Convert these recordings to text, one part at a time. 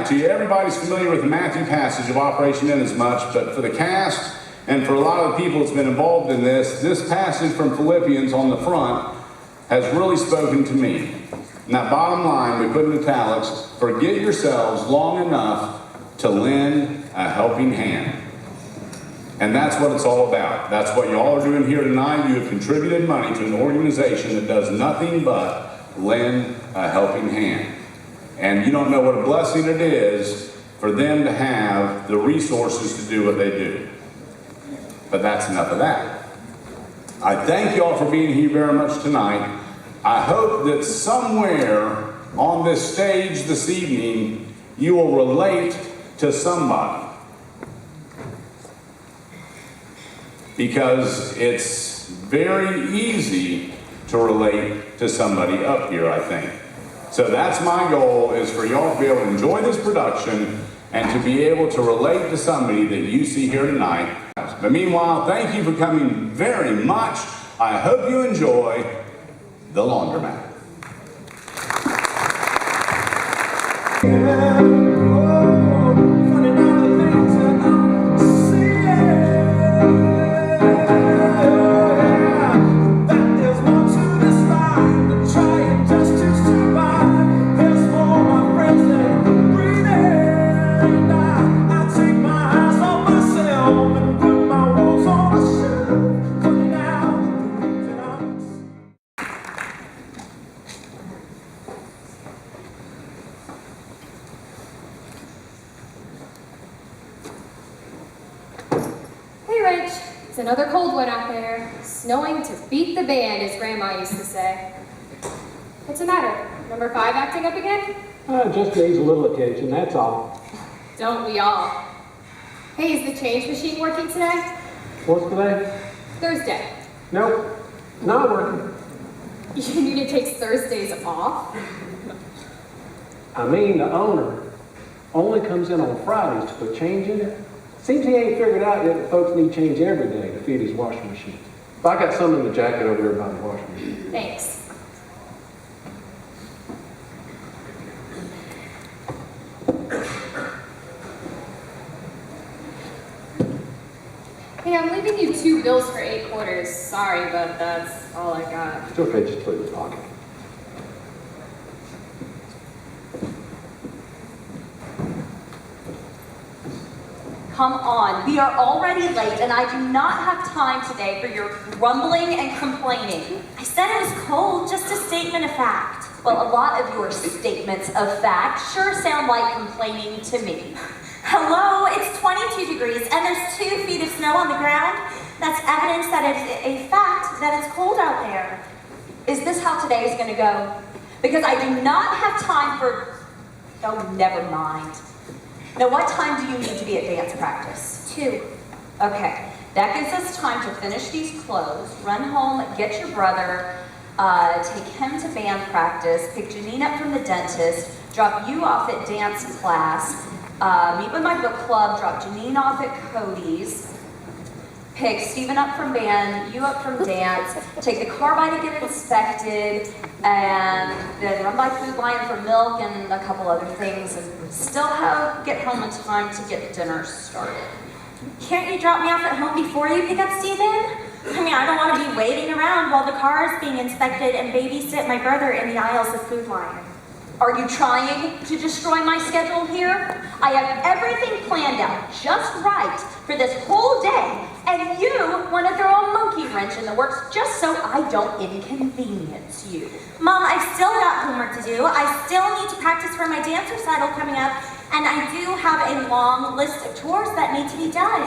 out to you. Everybody's familiar with the Matthew passage of Operation Inasmuch, but for the cast and for a lot of the people that's been involved in this passage from Philippians on the front has really spoken to me. And that bottom line we put in italics, forget yourselves long enough to lend a helping hand. And that's what it's all about. That's what y'all are doing here tonight. You have contributed money to an organization that does nothing but lend a helping hand. And you don't know what a blessing it is for them to have the resources to do what they do. But that's enough of that. I thank y'all for being here very much tonight. I hope that somewhere on this stage this evening, you will relate to somebody. Because it's very easy to relate to somebody up here, I think. So that's my goal, is for y'all to be able to enjoy this production and to be able to relate to somebody that you see here tonight. But meanwhile, thank you for coming very much. I hope you enjoy the Laundromat. It's another cold one out there. Snowing to beat the band, as Grandma used to say. What's the matter? Number 5 acting up again? Just needs a little attention, that's all. Don't we all? Hey, is the change machine working today? What's today? Thursday. Nope, not working. You mean it takes Thursdays off? I mean, the owner only comes in on Fridays to put change in it. Seems he ain't figured out yet that folks need change every day to feed his washing machine. I got some in the jacket over there by the washing machine. Thanks. Hey, I'm leaving you 2 bills for 8 quarters. Sorry, but that's all I got. It's okay, just put it in your pocket. Come on, we are already late and I do not have time today for your grumbling and complaining. I said it was cold, just a statement of fact. Well, a lot of your statements of fact sure sound like complaining to me. Hello, it's 22 degrees and there's 2 feet of snow on the ground. That's evidence that it's a fact that it's cold out there. Is this how today is gonna go? Because I do not have time for, oh, never mind. Now, what time do you need to be at dance practice? 2. Okay, that gives us time to finish these clothes, run home, get your brother, take him to band practice, pick Janine up from the dentist, drop you off at dance class, meet with my book club, drop Janine off at Cody's, pick Stephen up from band, you up from dance, take the car by to get it inspected, and then run by Food Lion for milk and a couple other things, and still get home in time to get dinner started. Can't you drop me off at home before you pick up Stephen? I mean, I don't want to be waiting around while the car is being inspected and babysit my brother in the aisles of Food Lion. Are you trying to destroy my schedule here? I have everything planned out just right for this whole day, and you want to throw a monkey wrench in the works just so I don't inconvenience you. Mom, I've still got homework to do. I still need to practice for my dance recital coming up, and I do have a long list of chores that need to be done.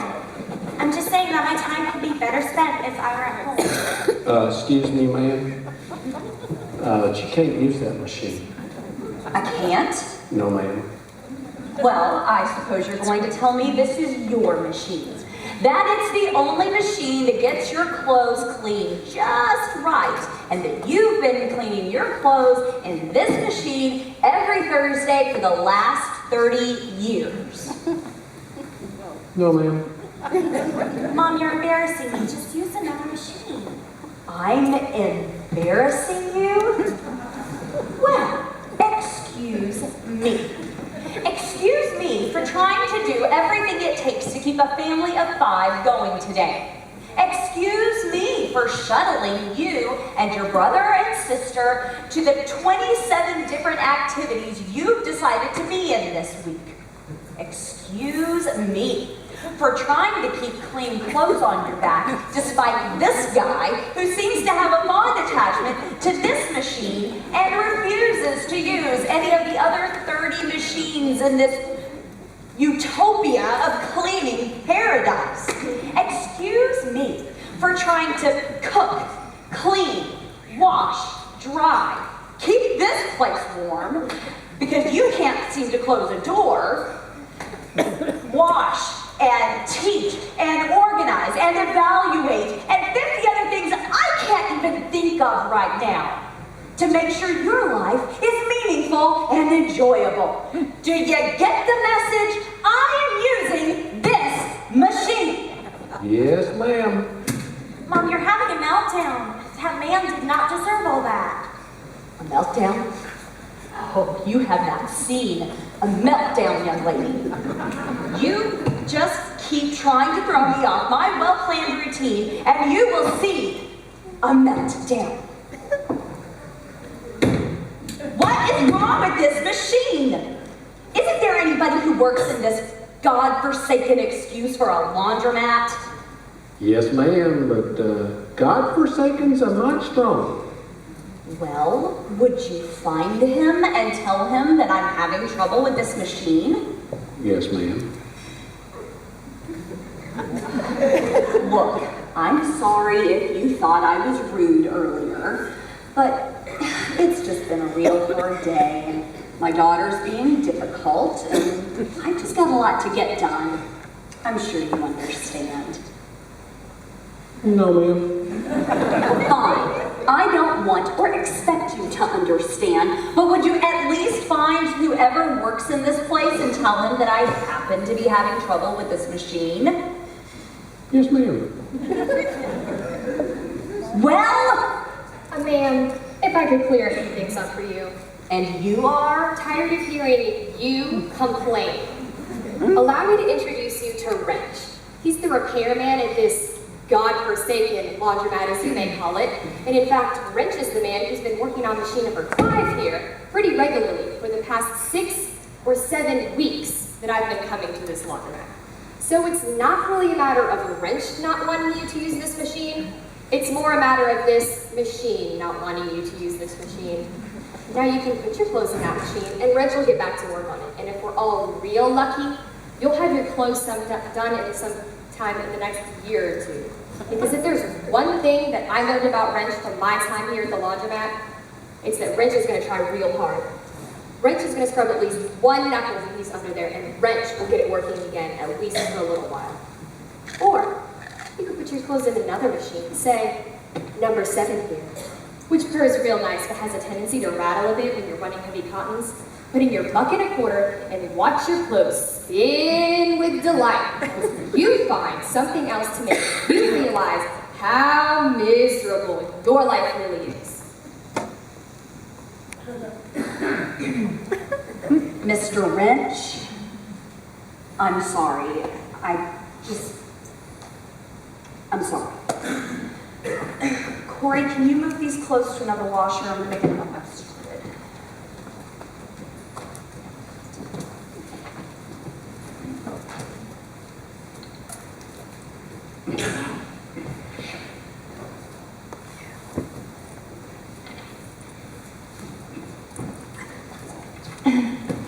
I'm just saying that my time could be better spent if I were at home. Excuse me, ma'am. You can't use that machine. I can't? No, ma'am. Well, I suppose you're going to tell me this is your machine. That it's the only machine that gets your clothes clean just right, and that you've been cleaning your clothes in this machine every Thursday for the last 30 years. No, ma'am. Mom, you're embarrassing me. Just use another machine. I'm embarrassing you? Well, excuse me. Excuse 5 going today. Excuse me for shuttling you and your brother and sister to the 27 different activities you've decided to be in this week. Excuse me for trying to keep clean clothes on your back despite this guy who seems to have a fond attachment to this machine and refuses to use any of the other 30 machines in this utopia of cleaning paradise. Excuse me for trying to cook, clean, wash, dry, keep this place warm because you can't seem to close a door, wash and teach and organize and evaluate and 50 other things I can't even think of right now to make sure your life is meaningful and enjoyable. Do you get the message? I am using this machine. Yes, ma'am. Mom, you're having a meltdown. That man did not deserve all that. A meltdown? Oh, you have not seen a meltdown, young lady. You just keep trying to throw me off my well-planned routine, and you will see a meltdown. What is wrong with this machine? Isn't there anybody who works in this God-forsaken excuse for a laundromat? Yes, ma'am, but God-forsaken's a mite strong. Well, would you find him and tell him that I'm having trouble with this machine? Yes, ma'am. Look, I'm sorry if you thought I was rude earlier, but it's just been a real hard day, and my daughter's being difficult, and I've just got a lot to get done. I'm sure you understand. No, ma'am. Fine. I don't want or expect you to understand, but would you at least find whoever works in this place and tell him that I happen to be having trouble with this machine? Yes, ma'am. Well, Ma'am, if I could clear a few things up for you. and you are? Tired of hearing you complain. Allow me to introduce you to Wrench. He's the repairman at this God-forsaken laundromat, as you may call it. And in fact, Wrench is the man who's been working on machine number 5 here pretty regularly for the past 6 or 7 weeks that I've been coming to this laundromat. So it's not really a matter of Wrench not wanting you to use this machine. It's more a matter of this machine not wanting you to use this machine. Now you can put your clothes in that machine, and Wrench will get back to work on it. And if we're all real lucky, you'll have your clothes done in some time in the next year or 2. Because if there's one thing that I learned about Wrench from my time here at the laundromat, it's that Wrench is going to try real hard. Wrench is going to scrub at least one knuckle if he's under there, and Wrench will get it working again, at least for a little while. Or you could put your clothes in another machine, say number 7 here, which purrs real nice but has a tendency to rattle a bit when you're running heavy cottons. Put in your bucket a quarter and watch your clothes spin with delight. You find something else to make you realize how miserable your life really is. Mr. Wrench, I'm sorry. I'm sorry. Corey, can you move these clothes to another washer? I'm gonna make it up. I've started.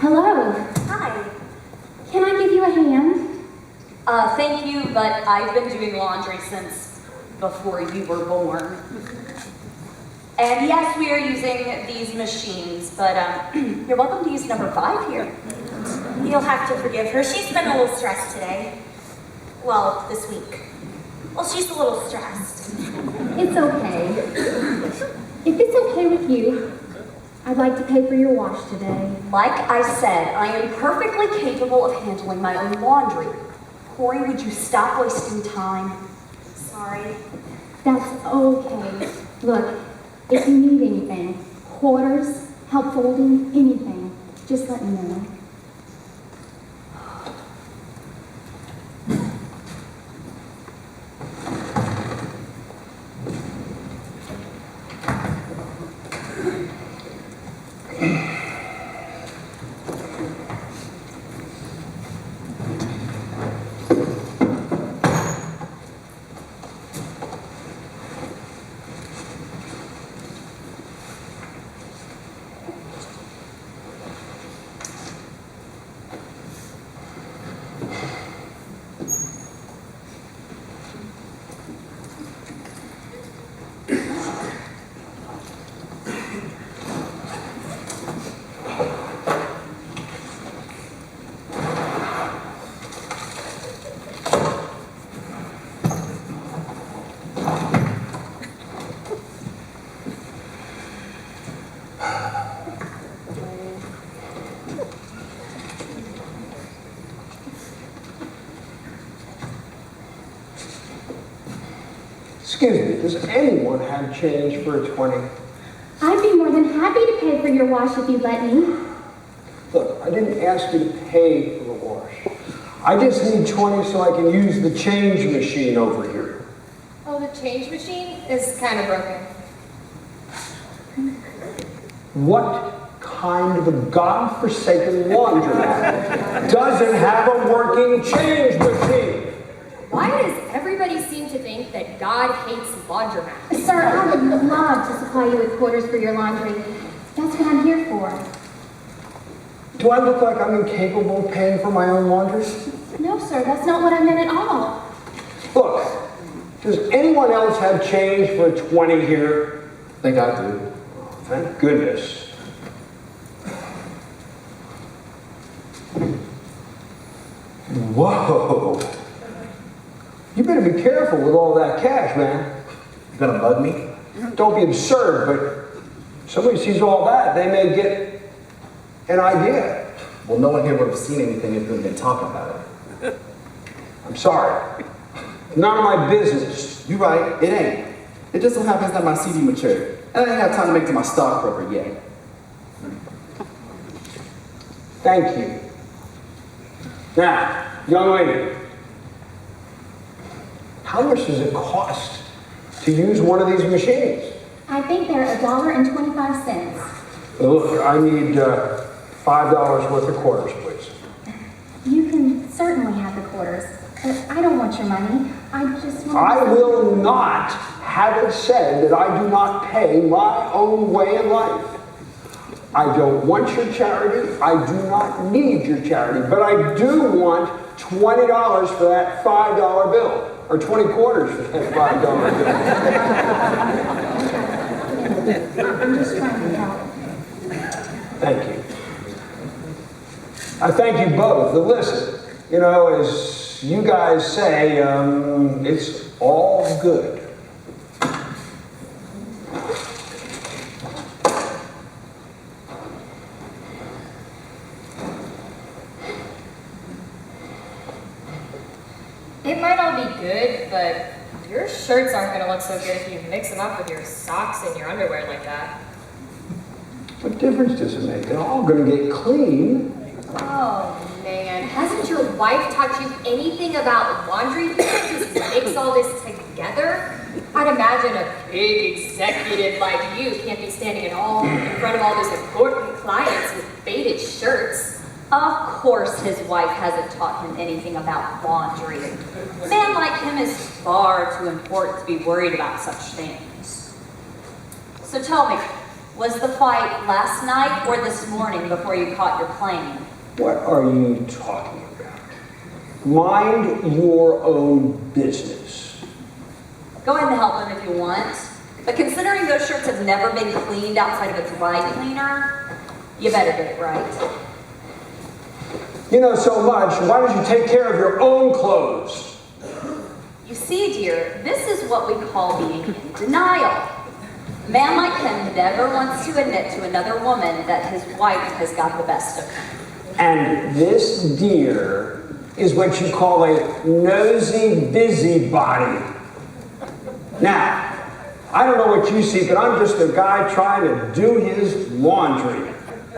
Hello. Hi. Can I give you a hand? Thank you, but I've been doing laundry since before you were born. And yes, we are using these machines, but you're welcome to use number 5 here. You'll have to forgive her. She's been a little stressed today. Well, this week. Well, she's a little stressed. It's okay. If it's okay with you, I'd like to pay for your wash today. Like I said, I am perfectly capable of handling my own laundry. Corey, would you stop wasting time? Sorry. That's okay. Look, if you need anything, quarters, help folding, anything, just let me know. Excuse me, does anyone have change for a 20? I'd be more than happy to pay for your wash if you'd let me. Look, I didn't ask you to pay for the wash. I just need 20 so I can use the change machine over here. Oh, the change machine is kind of broken. What kind of a godforsaken laundromat doesn't have a working change machine? Why does everybody seem to think that God hates laundromats? Sir, I would love to supply you with quarters for your laundry. That's what I'm here for. Do I look like I'm incapable of paying for my own laundry? No, sir, that's not what I meant at all. Look, does anyone else have change for a 20 here? I think I do. Thank goodness. Whoa. You better be careful with all that cash, man. You gonna bug me? Don't be absurd, but somebody sees all that, they may get an idea. Well, no one here would have seen anything if we've been talking about it. I'm sorry. None of my business. You're right, it ain't. It just so happens that my CD matured, and I didn't have time to make it to my stockbroker yet. Thank you. Now, young lady, how much does it cost to use one of these machines? I think they're $1.25. Look, I need $5 worth of quarters, please. You can certainly have the quarters, but I don't want your money. I just want I will not have it said that I do not pay my own way of life. I don't want your charity. I do not need your charity, but I do want $20 for that $5 bill, or 20 quarters for that $5 bill. I'm just trying to help. Thank you. I thank you both. But listen, you know, as you guys say, it's all good. It might all be good, but your shirts aren't going to look so good if you mix them up with your socks and your underwear like that. What difference does it make? They're all going to get clean. Oh, man. Hasn't your wife taught you anything about laundry? You can't just mix all this together. I'd imagine a big executive like you can't be standing in front of all those important clients with faded shirts. Of course his wife hasn't taught him anything about laundry. A man like him is far too important to be worried about such things. So tell me, was the fight last night or this morning before you caught your plane? What are you talking about? Mind your own business. Go ahead and help him if you want. But considering those shirts have never been cleaned outside of a dry cleaner, you better get it right. You know so much, why don't you take care of your own clothes? You see, dear, this is what we call being in denial. A man like him never wants to admit to another woman that his wife has got the best of him. And this, dear, is what you call a nosy busybody. Now, I don't know what you see, but I'm just a guy trying to do his laundry.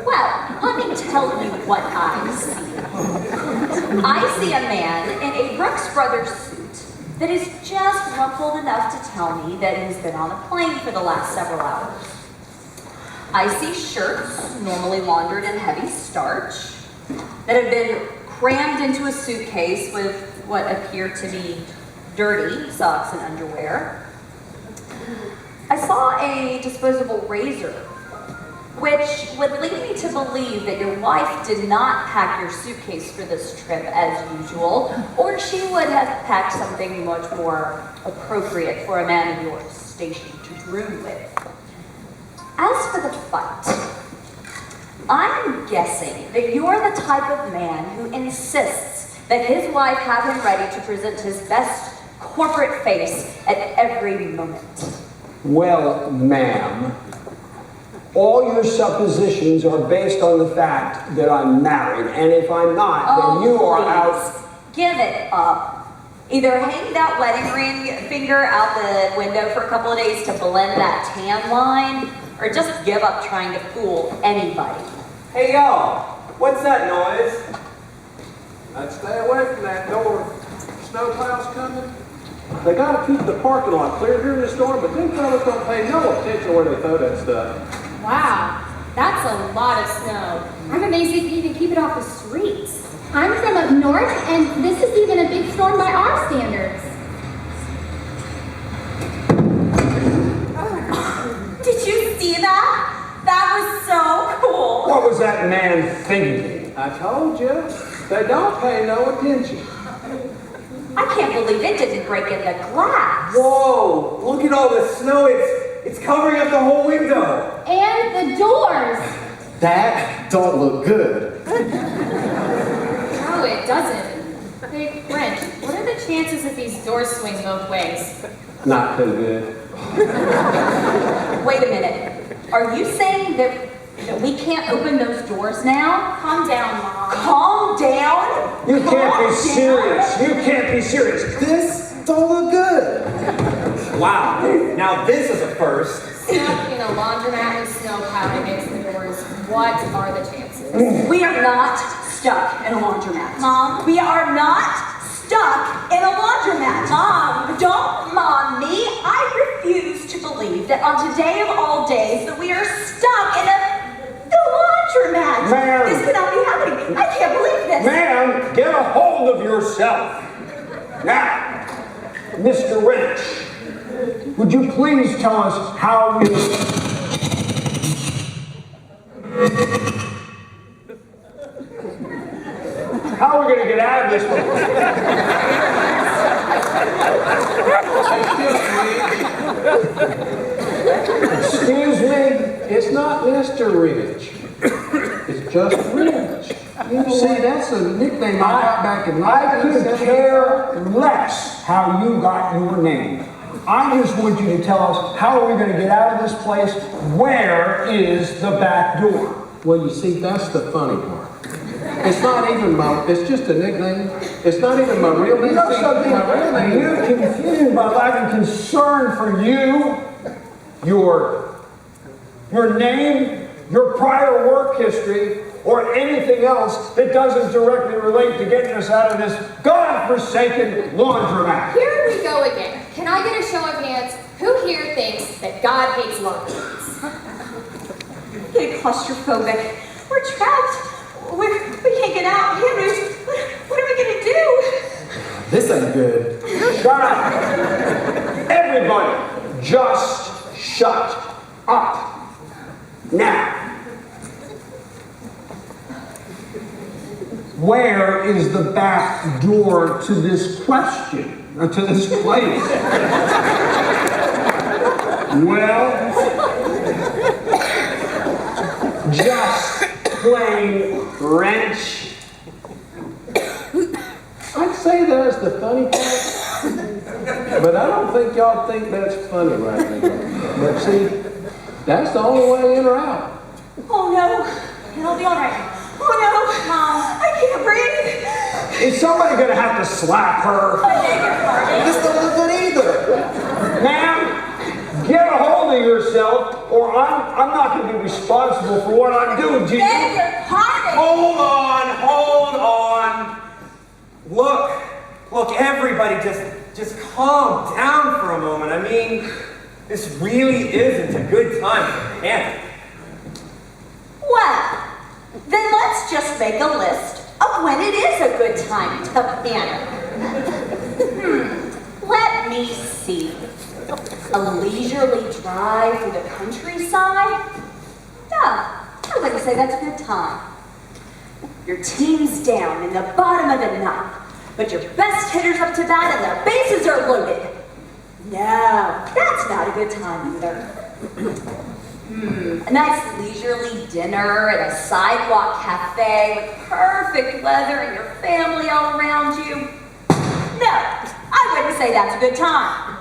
Well, let me tell you what I see. I see a man in a Brooks Brothers suit that is just rumpled enough to tell me that he's been on a plane for the last several hours. I see shirts, normally laundered in heavy starch, that have been crammed into a suitcase with what appear to be dirty socks and underwear. I saw a disposable razor, which would lead me to believe that your wife did not pack your suitcase for this trip as usual, or she would have packed something much more appropriate for a man of your station to groom with. As for the fight, I'm guessing that you're the type of man who insists that his wife have him ready to present his best corporate face at every moment. Well, ma'am, all your suppositions are based on the fact that I'm married, and if I'm not, then you are out. Give it up. Either hang that wedding ring finger out the window for a couple of days to blend that tan line, or just give up trying to fool anybody. Hey y'all, what's that noise? I'd stay away from that door. Snowplows coming. They gotta keep the parking lot clear during the storm, but them fellas don't pay no attention where they throw that stuff. Wow, that's a lot of snow. I'm amazed they can even keep it off the streets. I'm from up north, and this is even a big storm by our standards. Did you see that? That was so cool. What was that man thinking? I told you, they don't pay no attention. I can't believe it didn't break in the glass. Whoa, look at all the snow. It's covering up the whole window. And the doors. That don't look good. No, it doesn't. Hey, Brent, what are the chances that these doors swing both ways? Not too good. Wait a minute. Are you saying that we can't open those doors now? Calm down, Mom. Calm down? You can't Calm be serious. You can't be serious. This don't look good. Wow, now this is a first. Stuck in a laundromat with snow powder against the doors. What are the chances? We are not stuck in a laundromat. Mom, we are not stuck in a laundromat. Mom, don't mom me. I refuse to believe that on today of all days that we are stuck in the laundromat. Ma'am. This cannot be happening. I can't believe this. Ma'am, get a hold of yourself. Now, Mr. Wrench, would you please tell us how we... How are we going to get out of this one? Excuse me? It's not Mr. Rich. It's just Rich. See, that's a nickname I got back in I could 1970. care less how you got your name. I just want you to tell us, how are we going to get out of this place? Where is the back door? Well, you see, that's the funny part. It's not even it's just a nickname. It's not even my real name. You know See, something? my real name. You're confused by lack of concern for you, your name, your prior work history, or anything else that doesn't directly relate to getting us out of this God-forsaken laundromat. Here we go again. Can I get a show of hands? Who here thinks that God hates laundromats? Getting claustrophobic. We're trapped. We can't get out. What are we going to do? This ain't good. Shut up. Everybody, just shut up. Now, where is the back door to this question, or to this place? Well, just plain wrench. I'd say that's the funny part, but I don't think y'all think that's funny right now. But see, that's the only way in or out. Oh no, it'll be all right. Oh no, Mom, I can't breathe. Is somebody gonna have to slap her? I beg your pardon. This don't look good either. Ma'am, get a hold of yourself, or I'm not gonna be responsible for what I'm doing to you. Beg your pardon. Hold on. Look, everybody just calm down for a moment. I mean, this really isn't a good time for panic. Well, then let's just make a list of when it is a good time to panic. Let me see. A leisurely drive through the countryside? Yeah, I wouldn't say that's a good time. Your team's down in the bottom of the ninth, but your best hitter's up to bat and the bases are loaded. No, that's not a good time either. A nice leisurely dinner at a sidewalk cafe with perfect weather and your family all around you. No, I wouldn't say that's a good time.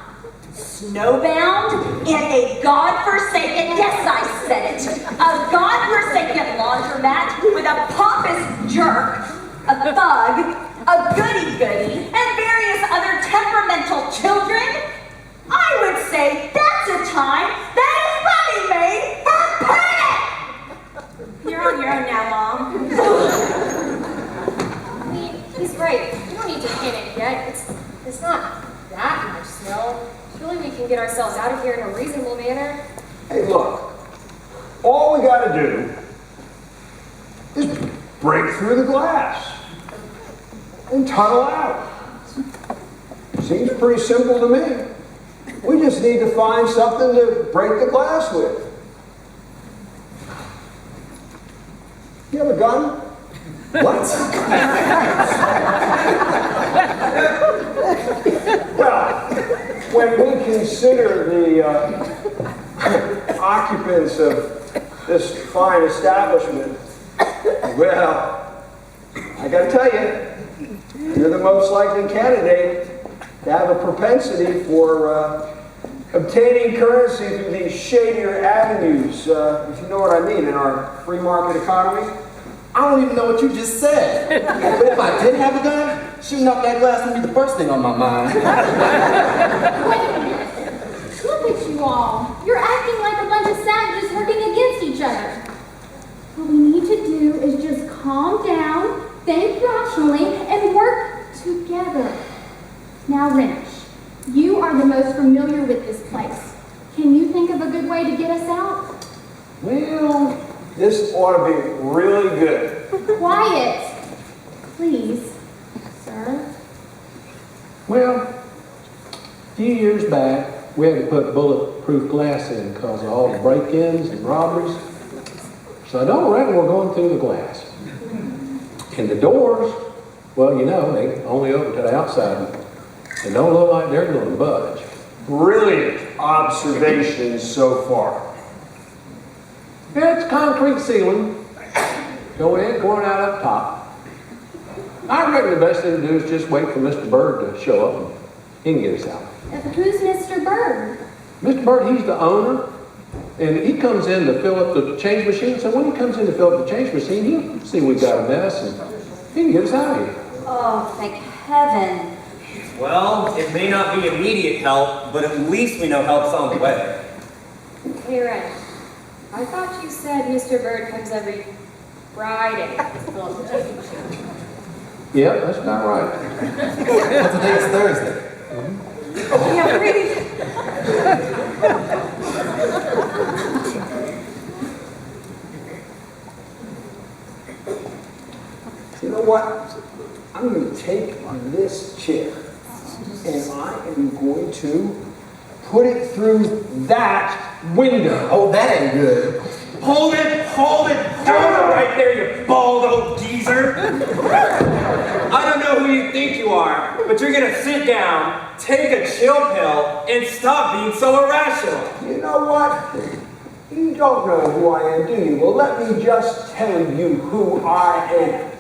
Snowbound in a godforsaken, yes I said it, a godforsaken laundromat with a pompous jerk, a thug, a goody-goody, and various other developmental children, I would say that's a time that is ready-made for panic! You're on your own now, Mom. I mean, he's right. We don't need to panic yet. It's not that much snow. Surely we can get ourselves out of here in a reasonable manner. Hey, look, all we gotta do is break through the glass and tunnel out. Seems pretty simple to me. We just need to find something to break the glass with. You have a gun? What? Well, when we consider the occupants of this fine establishment, well, I gotta tell you, you're the most likely candidate to have a propensity for obtaining currency through these shadier avenues, if you know what I mean, in our free market economy. I don't even know what you just said. But if I did have a gun, shooting off that glass would be the first thing on my mind. Wait a minute. Look at you all. You're acting like a bunch of savages working against each other. What we need to do is just calm down, think rationally, and work together. Now, Wrench, you are the most familiar with this place. Can you think of a good way to get us out? Well, this ought to be really good. Quiet, please, sir. Well, a few years back, we had to put bulletproof glass in because of all the break-ins and robberies. So I don't reckon we're going through the glass. And the doors, well, you know, they only open to the outside. They don't look like they're going to budge. Brilliant observations so far. Yeah, it's concrete ceiling. Going in, going out up top. I reckon the best thing to do is just wait for Mr. Bird to show up and he can get us out. Who's Mr. Bird? Mr. Bird, he's the owner, and he comes in to fill up the change machine. So when he comes in to fill up the change machine, he'll see we've got a mess and he can get us out of here. Oh, thank heaven. Well, it may not be immediate help, but at least we know help's on the way. Hey, Ren, I thought you said Mr. Bird comes every Friday to fill up the change machine. Yeah, that's about right. But today is Thursday. Yeah, pretty. You know what? I'm going to take this chair and I am going to put it through that window. Oh, that ain't good. Hold it, do it right there, you bald old geezer. I don't know who you think you are, but you're gonna sit down, take a chill pill, and stop being so irrational. You know what? You don't know who I am, do you? Well, let me just tell you who I am.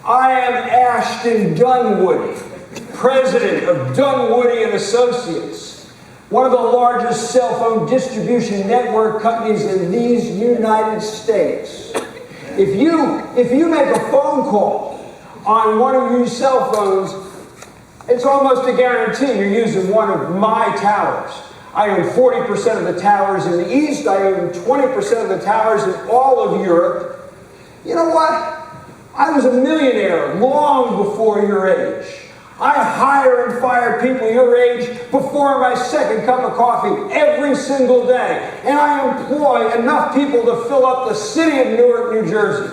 I am Ashton Dunwoody, president of Dunwoody and Associates, one of the largest cell phone distribution network companies in these United States. If you make a phone call on one of your cell phones, it's almost a guarantee you're using one of my towers. I own 40% of the towers in the East. I own 20% of the towers in all of Europe. You know what? I was a millionaire long before your age. I hire and fire people your age before my second cup of coffee every single day. And I employ enough people to fill up the city of Newark, New Jersey.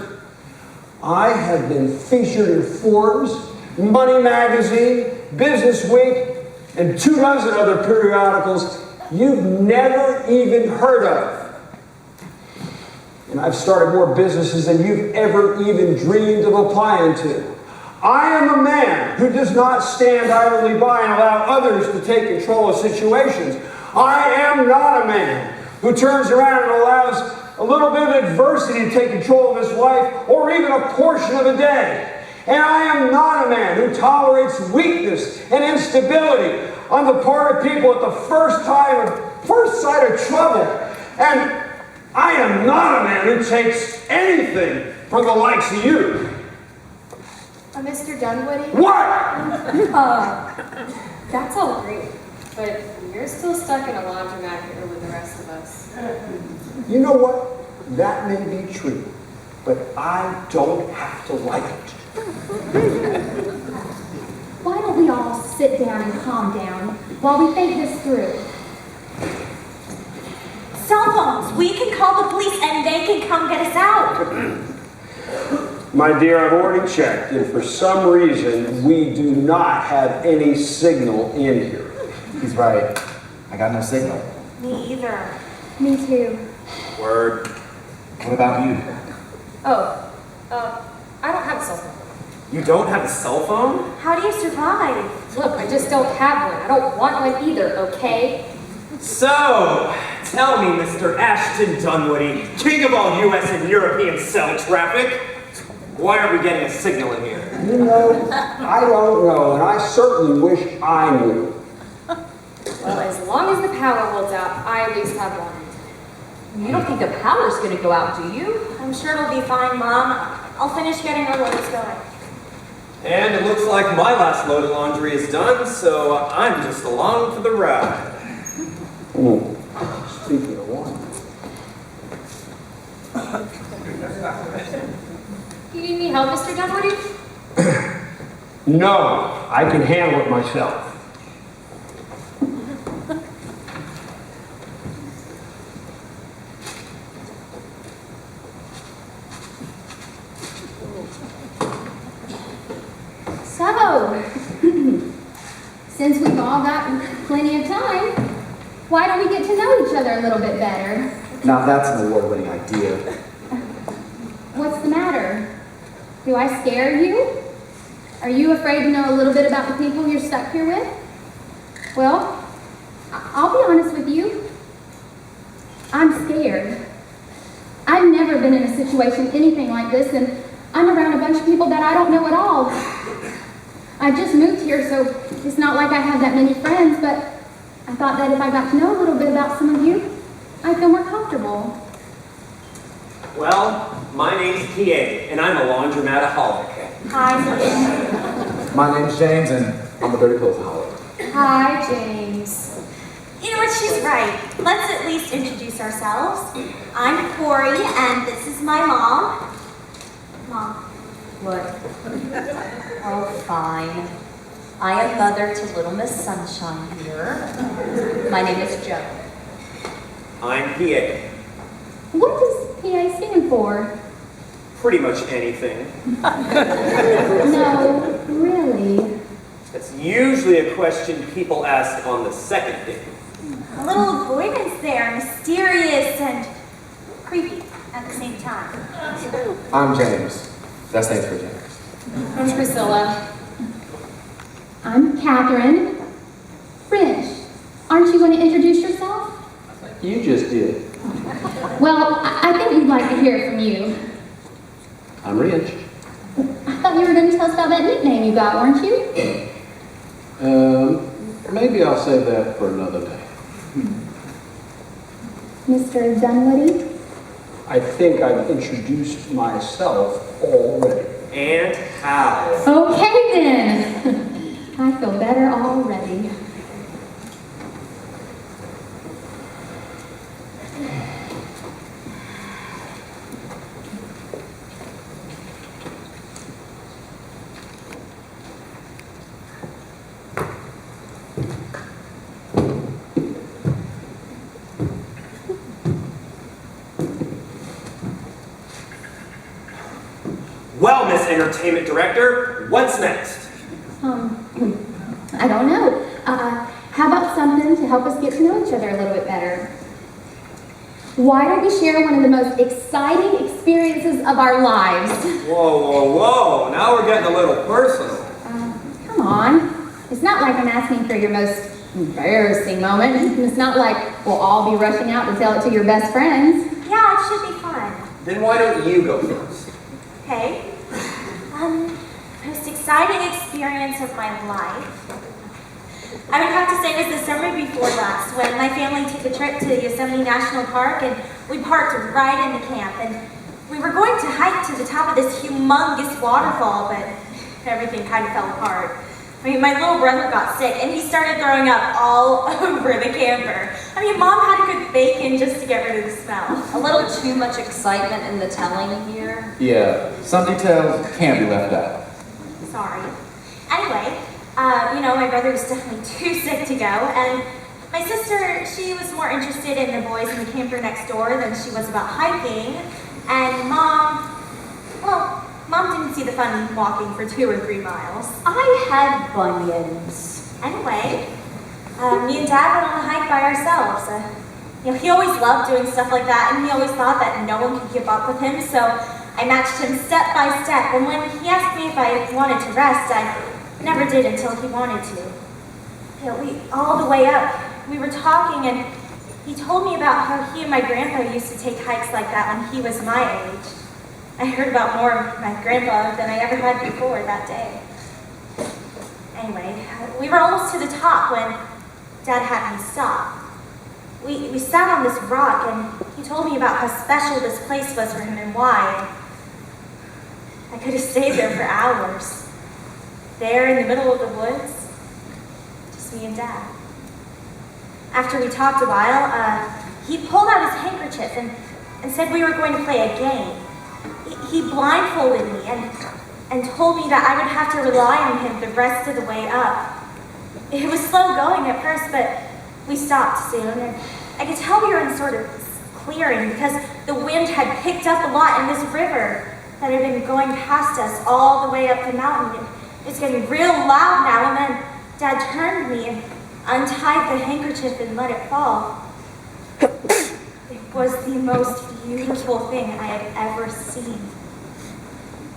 I have been featured in Forbes, Money Magazine, Business Week, and 24 other periodicals you've never even heard of. And I've started more businesses than you've ever even dreamed of applying to. I am a man who does not stand idly by and allow others to take control of situations. I am not a man who turns around and allows a little bit of adversity to take control of his life or even a portion of a day. And I am not a man who tolerates weakness and instability on the part of people at the first sight of trouble. And I am not a man who takes anything from the likes of you. Mr. Dunwoody? What? That's all great, but you're still stuck in a laundromat here with the rest of us. You know what? That may be true, but I don't have to like it. Why don't we all sit down and calm down while we think this through? Cell phones. We can call the police and they can come get us out. My dear, I've already checked, and for some reason, we do not have any signal in here. He's right. I got no signal. Me either. Me too. Word. What about you? Oh, I don't have a cell phone. You don't have a cell phone? How do you survive? Look, I just don't have one. I don't want one either, okay? So, tell me, Mr. Ashton Dunwoody, king of all U.S. and European cell traffic, why are we getting a signal in here? You know, I don't know, and I certainly wish I knew. Well, as long as the power holds out, I at least have one. You don't think the power's gonna go out, do you? I'm sure it'll be fine, Mom. I'll finish getting our loads going. And it looks like my last load of laundry is done, so I'm just along for the ride. Speaking of one. You need any help, Mr. Dunwoody? No, I can handle it myself. So, since we've all got plenty of time, why don't we get to know each other a little bit better? Now that's an award-winning idea. What's the matter? Do I scare you? Are you afraid to know a little bit about the people you're stuck here with? Well, I'll be honest with you. I'm scared. I've never been in a situation anything like this, and I'm around a bunch of people that I don't know at all. I just moved here, so it's not like I have that many friends, but I thought that if I got to know a little bit about some of you, I'd feel more comfortable. Well, my name's PA, and I'm a laundromataholic. Hi, My name's James, and I'm a dirty clothesaholic. Hi, James. You know what? She's right. Let's at least introduce ourselves. I'm Corey, and this is my mom. Mom. What? Oh, fine. I am mother to little Miss Sunshine here. My name is Jo. I'm PA. What does PA stand for? Pretty much anything. No, really. That's usually a question people ask on the second date. A little avoidance there, mysterious and creepy at the same time. I'm James. That stands for James. I'm Priscilla. I'm Catherine. French, aren't you going to introduce yourself? You just did. Well, I think we'd like to hear it from you. I'm Rich. I thought you were going to tell us about that nickname you got, weren't you? Maybe I'll save that for another day. Mr. Dunwoody? I think I've introduced myself already. And how? Okay then. I feel better already. Well, Miss Entertainment Director, what's next? I don't know. How about something to help us get to know each other a little bit better? Why don't we share one of the most exciting experiences of our lives? Whoa, whoa, whoa. Now we're getting a little personal. Come on. It's not like I'm asking for your most embarrassing moment. It's not like we'll all be rushing out to tell it to your best friends. Yeah, it should be fun. Then why don't you go first? Okay. Most exciting experience of my life. I would have to say it was the summer before last when my family took a trip to Yosemite National Park and we parked right in the camp and we were going to hike to the top of this humongous waterfall, but everything kind of fell apart. I mean, my little brother got sick and he started throwing up all over the camper. I mean, Mom had to cook bacon just to get rid of the smell. A little too much excitement in the telling here. Yeah, some details can't be left out. Sorry. Anyway, my brother was definitely too sick to go, and my sister, she was more interested in the boys in the camper next door than she was about hiking, and Mom didn't see the fun in walking for 2 or 3 miles. I had bunions. Anyway, me and Dad went on a hike by ourselves. He always loved doing stuff like that, and he always thought that no one could keep up with him, so I matched him step by step, and when he asked me if I wanted to rest, I never did until he wanted to. All the way up, we were talking, and he told me about how he and my grandpa used to take hikes like that when he was my age. I heard about more of my grandpa than I ever had before that day. Anyway, we were almost to the top when Dad had me stop. We sat on this rock, and he told me about how special this place was for him and why. I could have stayed there for hours. There in the middle of the woods, just me and Dad. After we talked a while, he pulled out his handkerchief and said we were going to play a game. He blindfolded me and told me that I would have to rely on him the rest of the way up. It was slow going at first, but we stopped soon, and I could tell we were in sort of clearing because the wind had picked up a lot, and this river that had been going past us all the way up the mountain, it was getting real loud now, and then Dad turned me and untied the handkerchief and let it fall. It was the most beautiful thing I had ever seen.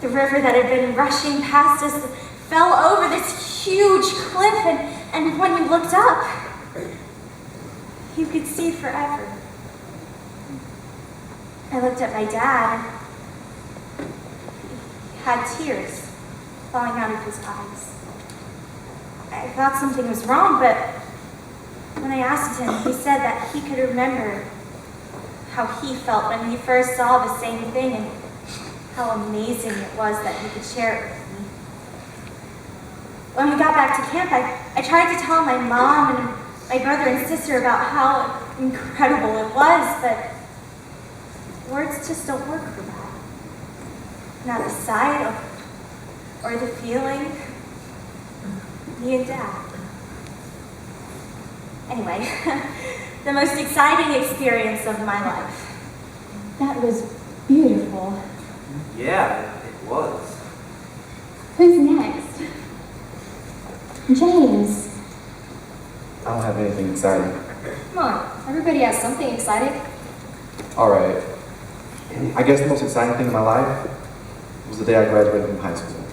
The river that had been rushing past us fell over this huge cliff, and when you looked up, you could see forever. I looked at my dad. He had tears falling out of his eyes. I thought something was wrong, but when I asked him, he said that he could remember how he felt when he first saw the same thing and how amazing it was that he could share it with me. When we got back to camp, I tried to tell my mom and my brother and sister about how incredible it was, but words just don't work for that. Not the sight or the feeling. Me and Dad. Anyway, the most exciting experience of my life. That was beautiful. Yeah, it was. Who's next? James. I don't have anything exciting. Come on, everybody has something exciting. Alright. I guess the most exciting thing in my life was the day I graduated from high school.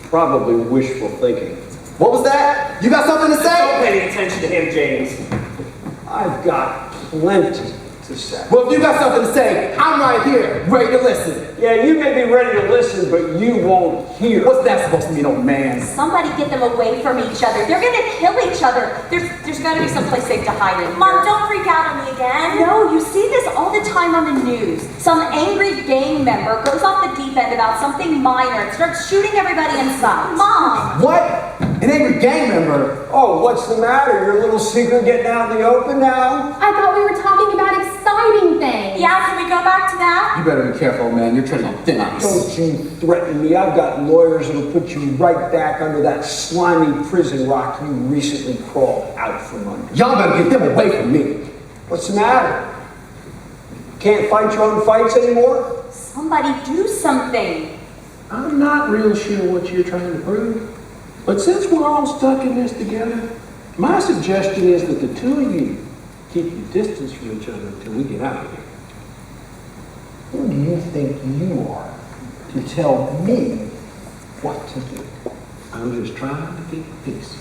Probably wishful thinking. What was that? You got something to Don't say? pay any attention to him, James. I've got plenty to say. Well, if you got something to say, I'm right here, ready to listen. Yeah, you may be ready to listen, but you won't hear. What's that supposed to mean, old man? Somebody get them away from each other. They're gonna kill each other. There's gotta be someplace safe to hide in. Mom, don't freak out on me again. No, you see this all the time on the news. Some angry gang member goes off the deep end about something minor and starts shooting everybody inside. Mom! What? An angry gang member? Oh, what's the matter? Your little secret getting out in the open now? I thought we were talking about exciting things. Yeah, can we go back to that? You better be careful, man. You're treading on thin ice. Don't you threaten me. I've got lawyers that'll put you right back under that slimy prison rock you recently crawled out from under. Y'all better get them away from me. What's the matter? Can't fight your own fights anymore? Somebody do something. I'm not real sure what you're trying to prove. But since we're all stuck in this together, my suggestion is that the two of you keep your distance from each other until we get out of here. Who do you think you are to tell me what to do? I'm just trying to keep peace.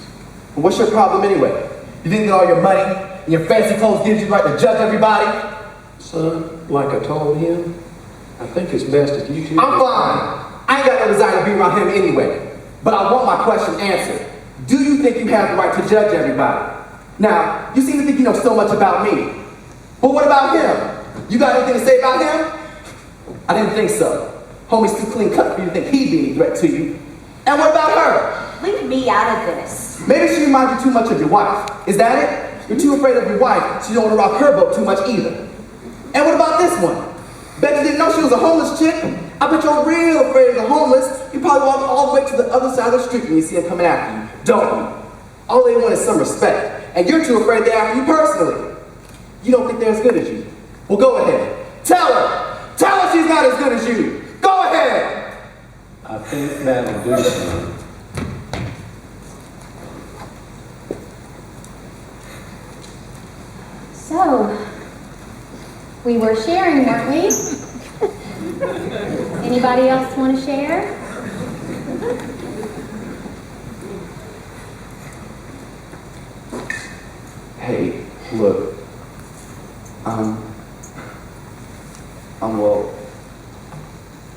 Well, what's your problem anyway? You think that all your money and your fancy clothes gives you the right to judge everybody? Son, like I told him, I think it's best if you two... I'm fine. I ain't got no desire to be around him anyway. But I want my question answered. Do you think you have the right to judge everybody? Now, you seem to think you know so much about me. But what about him? You got anything to say about him? I didn't think so. Homie's too clean cut for you to think he'd be any threat to you. And what about her? leave me out of this. Maybe she reminds you too much of your wife. Is that it? You're too afraid of your wife, so you don't want to rock her boat too much either. And what about this one? Bet you didn't know she was a homeless chick? I bet you're real afraid of the homeless. You probably walk all the way to the other side of the street when you see them coming after you, don't you? All they want is some respect, and you're too afraid they're after you personally. You don't think they're as good as you? Well, go ahead. Tell her! Tell her she's not as good as you! Go ahead! I think that'll do it. So, we were sharing, weren't we? Anybody else want to share? Hey, look.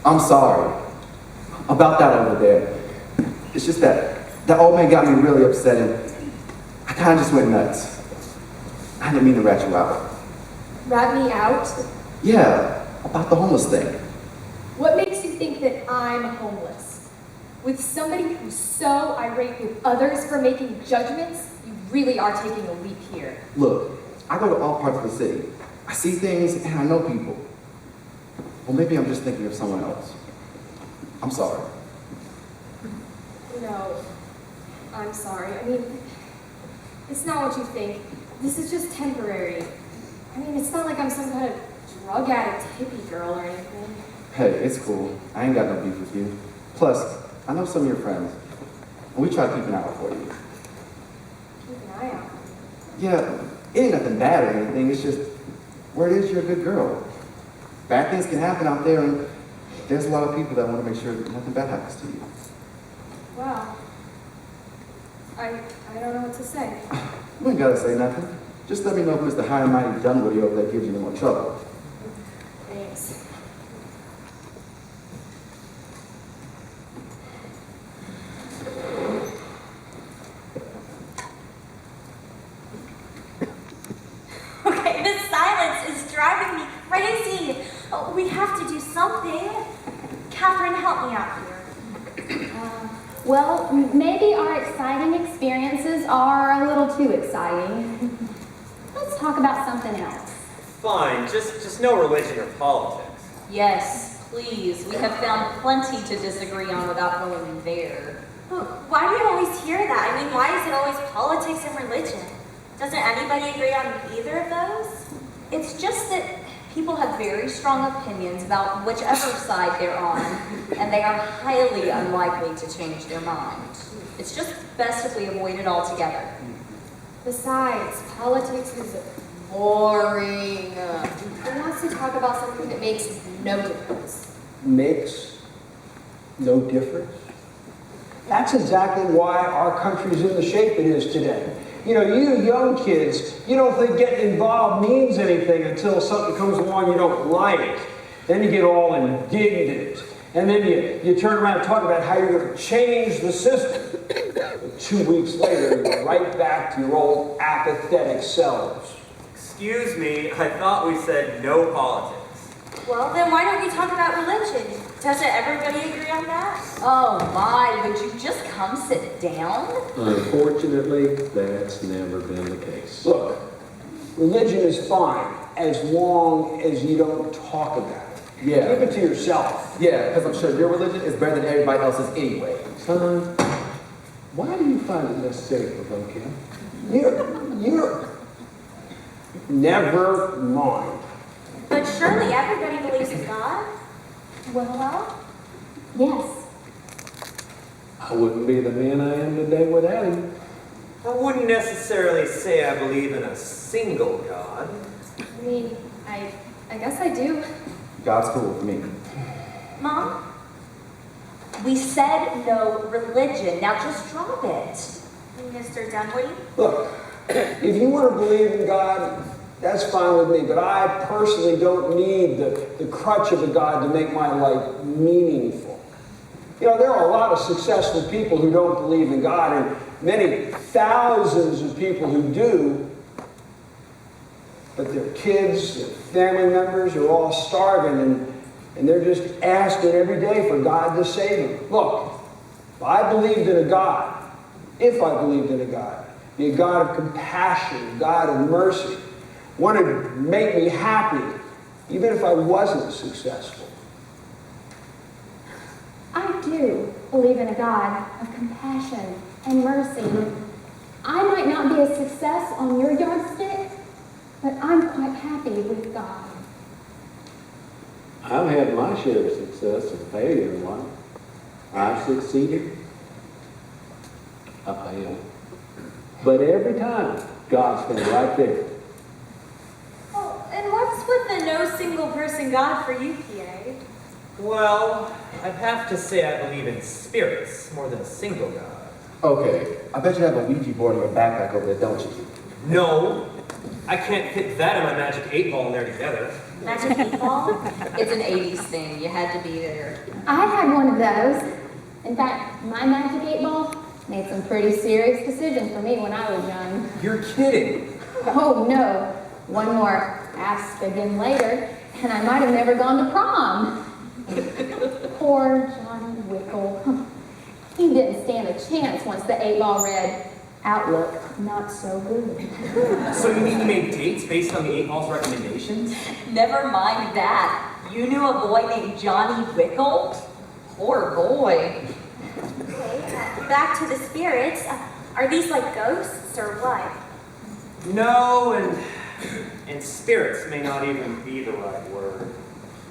I'm sorry about that over there. It's just that old man got me really upset and I kind of just went nuts. I didn't mean to rat you out. Rat me out? Yeah, about the homeless thing. What makes you think that I'm homeless? With somebody who's so irate with others for making judgments, you really are taking a leap here. Look, I go to all parts of the city. I see things and I know people. Well, maybe I'm just thinking of someone else. I'm sorry. No, I'm sorry. I mean, it's not what you think. This is just temporary. I mean, it's not like I'm some kind of drug addict hippie girl or anything. Hey, it's cool. I ain't got no beef with you. Plus, I know some of your friends. And we try to keep an eye out for you. Keep an eye out. Yeah, it ain't nothing bad or anything. It's just, where it is, you're a good girl. Bad things can happen out there, and there's a lot of people that want to make sure that nothing bad happens to you. Wow. I don't know what to say. You ain't gotta say nothing. Just let me know if Mr. High and Mighty Dunwoody over there gives you no more trouble. Thanks. Okay, this silence is driving me crazy. Oh, we have to do something. Catherine, help me out here. Well, maybe our exciting experiences are a little too exciting. Let's talk about something else. Fine, just no religion or politics. Yes, please. We have found plenty to disagree on without going there. Why do you always hear that? I mean, why is it always politics and religion? Doesn't anybody agree on either of those? It's just that people have very strong opinions about whichever side they're on, and they are highly unlikely to change their mind. It's just best if we avoid it altogether. Besides, politics is boring. Who wants to talk about something that makes no difference? Makes no difference. That's exactly why our country's in the shape it is today. You know, you young kids, you don't think getting involved means anything until something comes along you don't like. Then you get all indignant. And then you turn around and talk about how you're going to change the system. But 2 weeks later, you're right back to your old apathetic selves. Excuse me, I thought we said no politics. Well, then why don't we talk about religion? Doesn't everybody agree on that? Oh my, would you just come sit down? Unfortunately, that's never been the case. Look, religion is fine as long as you don't talk about it. Yeah. Keep it to yourself. Yeah, because I'm sure your religion is better than everybody else's anyway. Son, why do you find it necessary to provoke him? You're never mind. But surely everybody believes in God. Well, yes. I wouldn't be the man I am today without him. I wouldn't necessarily say I believe in a single God. I mean, I guess I do. God's cool with me. Mom? We said no religion. Now just drop it. Mr. Dunwoody? Look, if you want to believe in God, that's fine with me, but I personally don't need the crutch of a God to make my life meaningful. You know, there are a lot of successful people who don't believe in God, and many thousands of people who do, but their kids, their family members are all starving, and they're just asking every day for God to save them. Look, if I believed in a God if I believed in a God, a God of compassion, a God of mercy, one to make me happy, even if I wasn't successful. I do believe in a God of compassion and mercy. I might not be a success on your yardstick, but I'm quite happy with God. I've had my share of success and failure in life. I've succeeded. I failed. But every time, God's been right there. Oh, and what's with the no single person God for you, PA? Well, I'd have to say I believe in spirits more than a single God. Okay, I bet you have a Ouija board in your backpack over there, don't you? No, I can't fit that and my magic 8-ball in there together. Magic 8-ball? It's an 80s thing. You had to be there. I had one of those. In fact, my magic 8-ball made some pretty serious decisions for me when I was young. You're kidding. Oh no, one more ask again later, and I might have never gone to prom. Poor Johnny Wickle. He didn't stand a chance once the 8-ball read, outlook, not so good. So you mean you made dates based on the 8-ball's recommendations? Never mind that. You knew a boy named Johnny Wickle? Poor boy. Okay, back to the spirits. Are these like ghosts or what? No, and spirits may not even be the right word.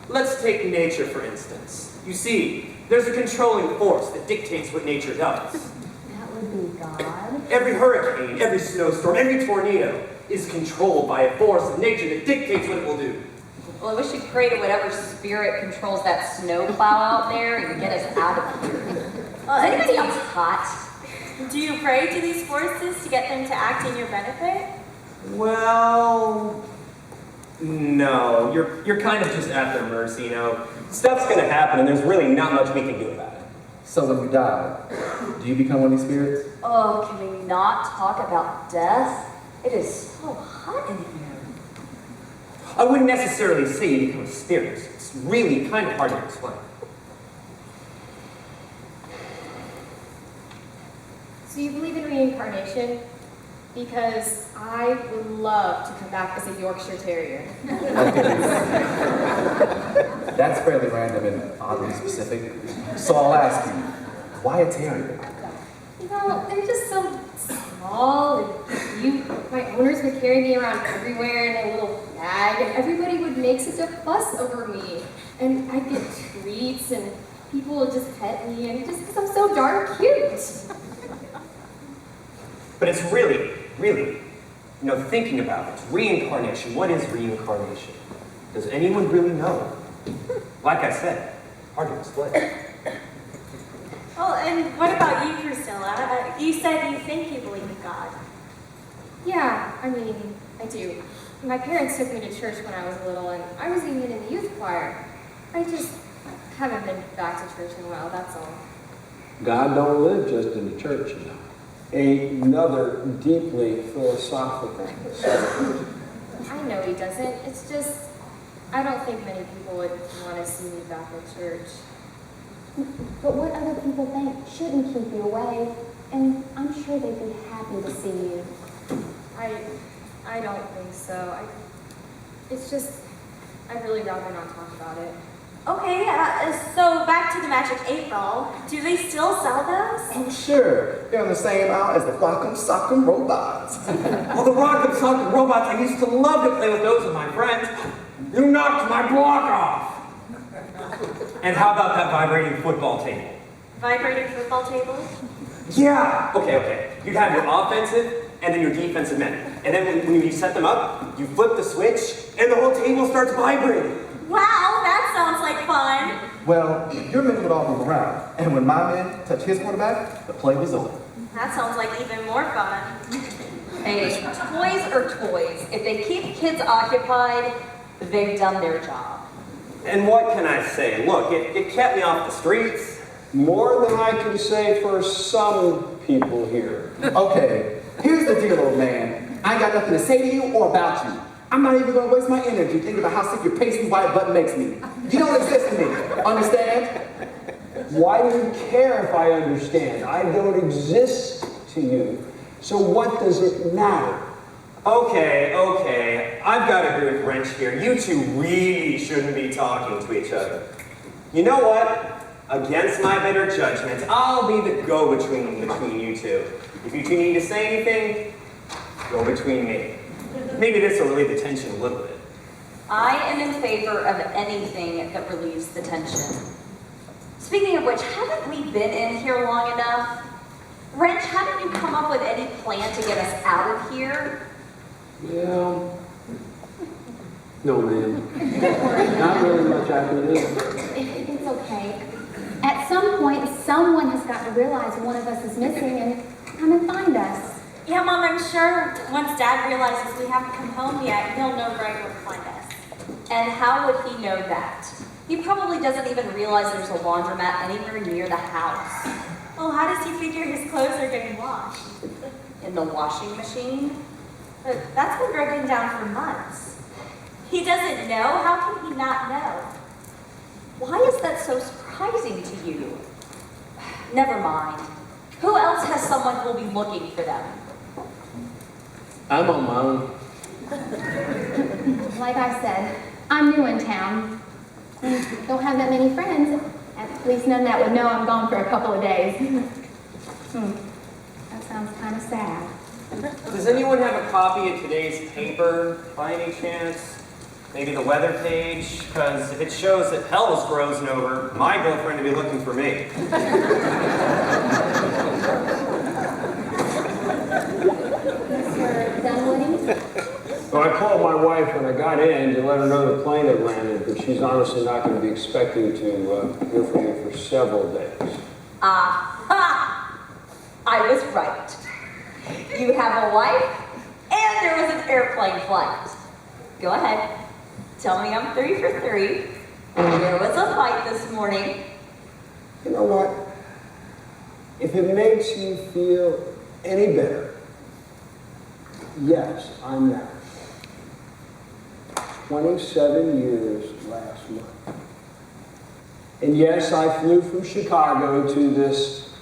Let's take nature, for instance. You see, there's a controlling force that dictates what nature does. That would be God. Every hurricane, every snowstorm, every tornado is controlled by a force of nature that dictates what it will do. Well, I wish you'd pray to whatever spirit controls that snowplow out there and get us out of here. Is anybody else hot? Do you pray to these forces to get them to act in your benefit? Well, no. You're kind of just at their mercy, you know. Stuff's gonna happen and there's really not much we can do about it. So when you die, do you become one of these spirits? Oh, can we not talk about death? It is so hot in here. I wouldn't necessarily say you become a spirit. It's really kind of hard to explain. So you believe in reincarnation? Because I would love to come back as a Yorkshire Terrier. That's fairly random and oddly specific. So I'll ask you, why a terrier? You know, they're just so small and cute. My owners would carry me around everywhere in a little bag, and everybody would make such a fuss over me. And I'd get treats, and people would just pet me, and just because I'm so darn cute. But it's really, you know, thinking about it, reincarnation. What is reincarnation? Does anyone really know? Like I said, hard to explain. Well, and what about you, Priscilla? You said you think you believe in God. Yeah, I mean, I do. My parents took me to church when I was little, and I was even in the youth choir. I just haven't been back to church in a while, that's all. God don't live just in the church, you know. Another deeply philosophical subject. I know he doesn't. It's just, I don't think many people would want to see me back at church. But what other people think shouldn't keep you away, and I'm sure they'd be happy to see you. I don't think so. It's just, I'd really rather not talk about it. Okay, so back to the Magic 8-Ball. Do they still sell those? Oh, sure. They're on the same aisle as the Rock'em Sock'em robots. Oh, the Rock'em Sock'em robots, I used to love to play with those with my friends. You knocked my block off. And how about that vibrating football table? Vibrating football table? Yeah. Okay. You'd have your offensive and then your defensive men. And then when you set them up, you flip the switch and the whole table starts vibrating. Wow, that sounds like fun. Well, your men would all move around, and when my men touched his quarterback, the play was over. That sounds like even more fun. Hey, toys are toys. If they keep kids occupied, they've done their job. And what can I say? Look, it kept me off the streets. More than I can say for some people here. Okay, here's the deal, old man. I ain't got nothing to say to you or about you. I'm not even gonna waste my energy thinking about how sick your pasty white butt makes me. You don't exist to me, understand? Why do you care if I understand? I don't exist to you. So what does it matter? Okay, I've got to agree with Wrench here. You two really shouldn't be talking to each other. You know what? Against my better judgment, I'll be the go-between between you two. If you two need to say anything, go between me. Maybe this will relieve the tension a little bit. I am in favor of anything that relieves the tension. Speaking of which, haven't we been in here long enough? Wrench, haven't you come up with any plan to get us out of here? Yeah. No, ma'am. Not really much I can do. It's okay. At some point, someone has got to realize one of us is missing and come and find us. Yeah, Mom, I'm sure once Dad realizes we haven't come home yet, he'll know right where to find us. And how would he know that? He probably doesn't even realize there's a laundromat anywhere near the house. Well, how does he figure his clothes are getting washed? In the washing machine? But that's been broken down for months. He doesn't know? How can he not know? Why is that so surprising to you? Never mind. Who else has someone who will be looking for them? I'm on my own. Like I said, I'm new in town. Don't have that many friends. At least none that would know I'm gone for a couple of days. That sounds kind of sad. Does anyone have a copy of today's paper by any chance? Maybe the weather page? Because if it shows that hell is frozen over, my girlfriend will be looking for me. Mr. Dunwoody? So I called my wife when I got in to let her know the plane had landed, but she's honestly not going to be expecting to hear from you for several days. Aha! I was right. You have a wife, and there was an airplane flight. Go ahead. Tell me I'm 3 for 3. There was a fight this morning. You know what? If it makes you feel any better, yes, I'm married. 27 years last month. And yes, I flew from Chicago to this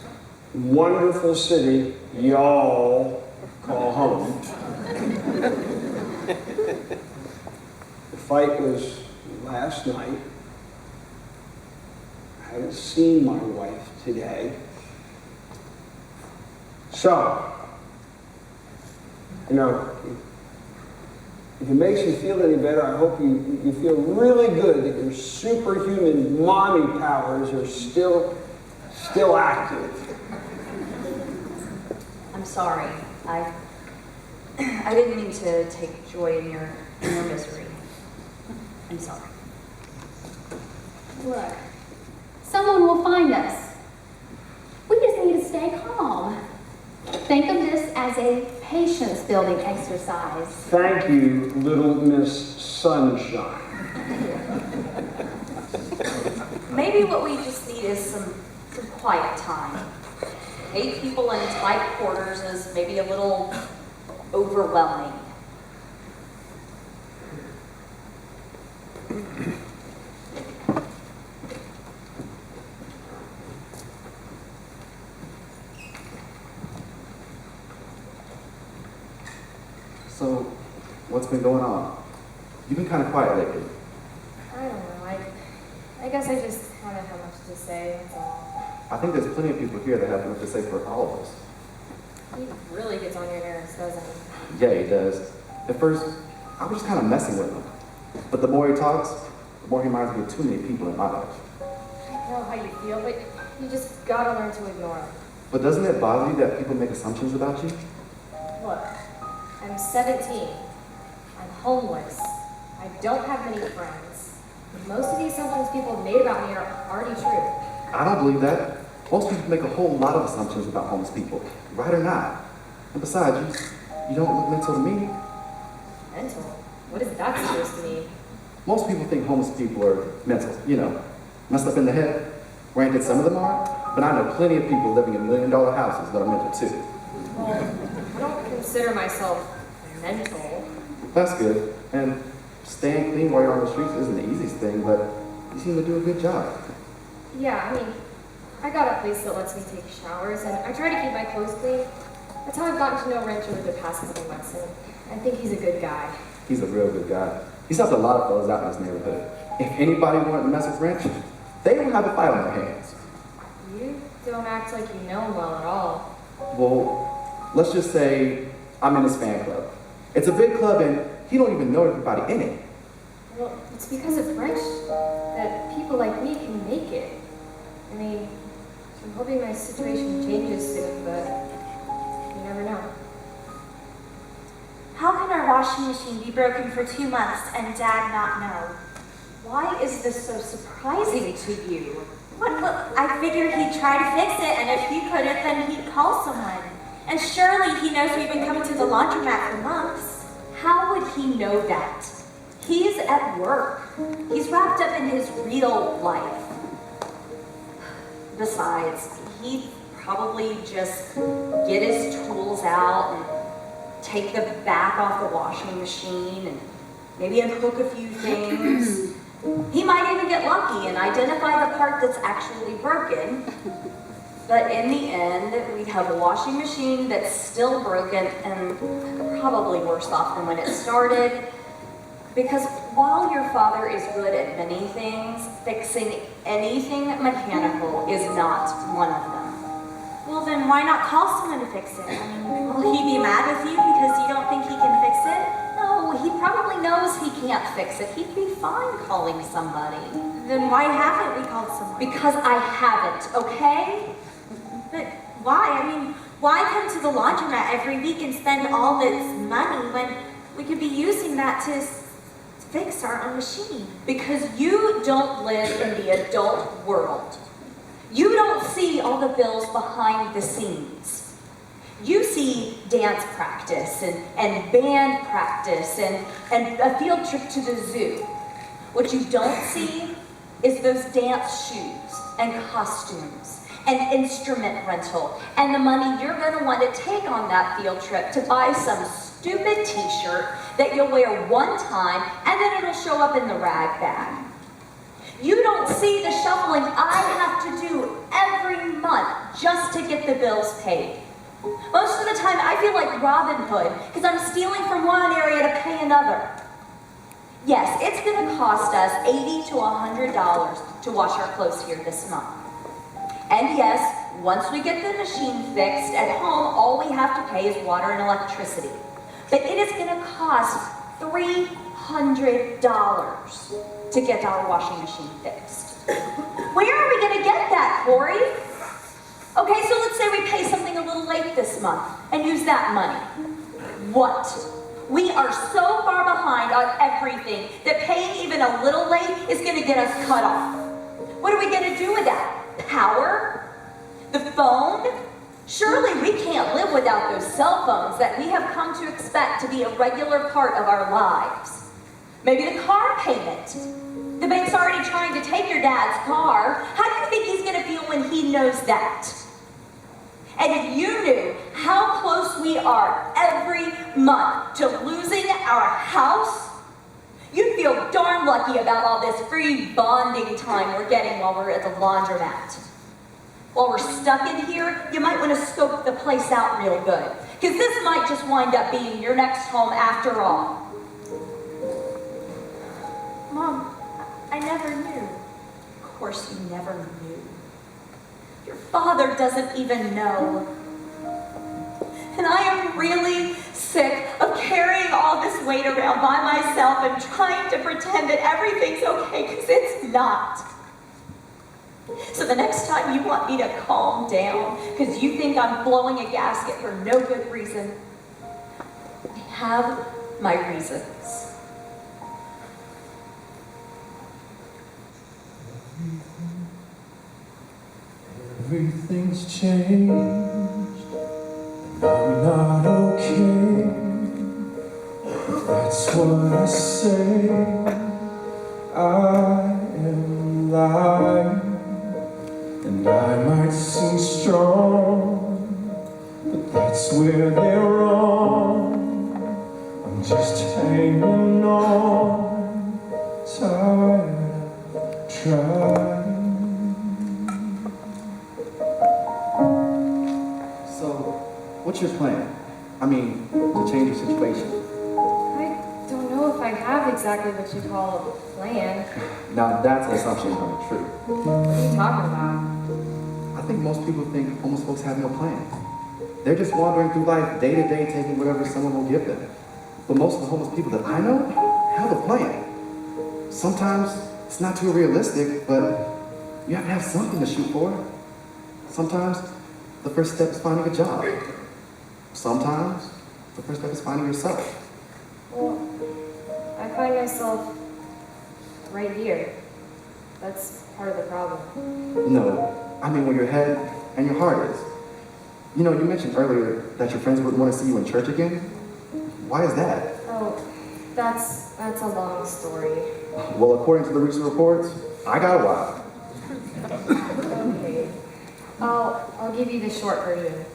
wonderful city y'all call home. The fight was last night. I haven't seen my wife today. So, you know, if it makes you feel any better, I hope you feel really good that your superhuman mommy powers are still active. I'm sorry. I didn't mean to take joy in your misery. I'm sorry. Look, someone will find us. We just need to stay calm. Think of this as a patience-building exercise. Thank you, little Miss Sunshine. Maybe what we just need is some quiet time. 8 people in tight quarters is maybe a little overwhelming. So, what's been going on? You've been kind of quiet lately. I don't know. I guess I just haven't had much to say, that's all. I think there's plenty of people here that have enough to say for all of us. He really gets on your nerves, doesn't he? Yeah, he does. At first, I was just kind of messing with him. But the more he talks, the more he reminds me of too many people in my life. I know how you feel, but you just gotta learn to ignore him. But doesn't it bother you that people make assumptions about you? Look, I'm 17. I'm homeless. I don't have many friends. Most of the assumptions people have made about me are already true. I don't believe that. Most people make a whole lot of assumptions about homeless people, right or not. And besides, you don't look mental to me. Mental? What is that supposed to mean? Most people think homeless people are mental, messed up in the head. Granted, some of them are, but I know plenty of people living in $1 million houses that are mental too. Well, I don't consider myself mental. That's good. And staying clean while you're on the streets isn't the easiest thing, but you seem to do a good job. Yeah, I mean, I got a place that lets me take showers, and I try to keep my clothes clean. That's how I've gotten to know Wrench over the past couple months, and I think he's a good guy. He's a real good guy. He's helped a lot of fellas out in this neighborhood. If anybody wanted to mess with Wrench, they don't have a fight on their hands. You don't act like you know him well at all. Well, let's just say I'm in his fan club. It's a big club and he don't even know everybody in it. Well, it's because of Wrench that people like me can make it. I mean, I'm hoping my situation changes soon, but you never know. How can our washing machine be broken for 2 months and Dad not know? Why is this so surprising to you? Look, I figured he'd try to fix it, and if he couldn't, then he'd call someone. And surely he knows we've been coming to the laundromat for months. How would he know that? He's at work. He's wrapped up in his real life. Besides, he'd probably just get his tools out and take the back off the washing machine and maybe unhook a few things. He might even get lucky and identify the part that's actually broken. But in the end, we'd have a washing machine that's still broken and probably worse off than when it started. Because while your father is good at many things, fixing anything mechanical is not one of them. Well, then why not call someone to fix it? I mean, will he be mad with you because you don't think he can fix it? No, he probably knows he can't fix it. He'd be fine calling somebody. Then why haven't we called someone? Because I haven't, okay? But why? I mean, why come to the laundromat every week and spend all this money when we could be using that to fix our own machine? Because you don't live in the adult world. You don't see all the bills behind the scenes. You see dance practice and band practice and a field trip to the zoo. What you don't see is those dance shoes and costumes and instrument rental and the money you're going to want to take on that field trip to buy some stupid t-shirt that you'll wear one time and then it'll show up in the rag bag. You don't see the shuffling I have to do every month just to get the bills paid. Most of the time I feel like Robin Hood because I'm stealing from one area to pay another. Yes, it's going to cost us $80 to $100 to wash our clothes here this month. And yes, once we get the machine fixed at home, all we have to pay is water and electricity. But it is going to cost $300 to get our washing machine fixed. Where are we going to get that, Corey? Okay, so let's say we pay something a little late this month and use that money. What? We are so far behind on everything that paying even a little late is going to get us cut off. What are we going to do with that? Power? The phone? Surely we can't live without those cell phones that we have come to expect to be a regular part of our lives. Maybe the car payment. The bank's already trying to take your dad's car. How do you think he's going to feel when he knows that? And if you knew how close we are every month to losing our house, you'd feel darn lucky about all this free bonding time we're getting while we're at the laundromat. While we're stuck in here, you might want to scope the place out real good, because this might just wind up being your next home after all. Mom, I never knew. Of course you never knew. Your father doesn't even know. And I am really sick of carrying all this weight around by myself and trying to pretend that everything's okay, because it's not. So the next time you want me to calm down because you think I'm blowing a gasket for no good reason, I have my reasons. Everything's changed, and I'm not okay. That's what I say. I am lying, and I might seem strong, but that's where they're wrong. I'm just hanging on, tired of trying. What's your plan? I mean, to change your situation. I don't know if I have exactly what you call a plan. Now, that's an assumption from the truth. What are you talking about? I think most people think homeless folks have no plan. They're just wandering through life day to day, taking whatever someone will give them. But most of the homeless people that I know have a plan. Sometimes it's not too realistic, but you have to have something to shoot for. Sometimes the first step is finding a job. Sometimes the first step is finding yourself. Well, I find myself right here. That's part of the problem. No, I mean where your head and your heart is. You know, you mentioned earlier that your friends would want to see you in church again. Why is that? Oh, that's a long story. Well, according to the recent reports, I got a while. Okay. I'll give you the short version.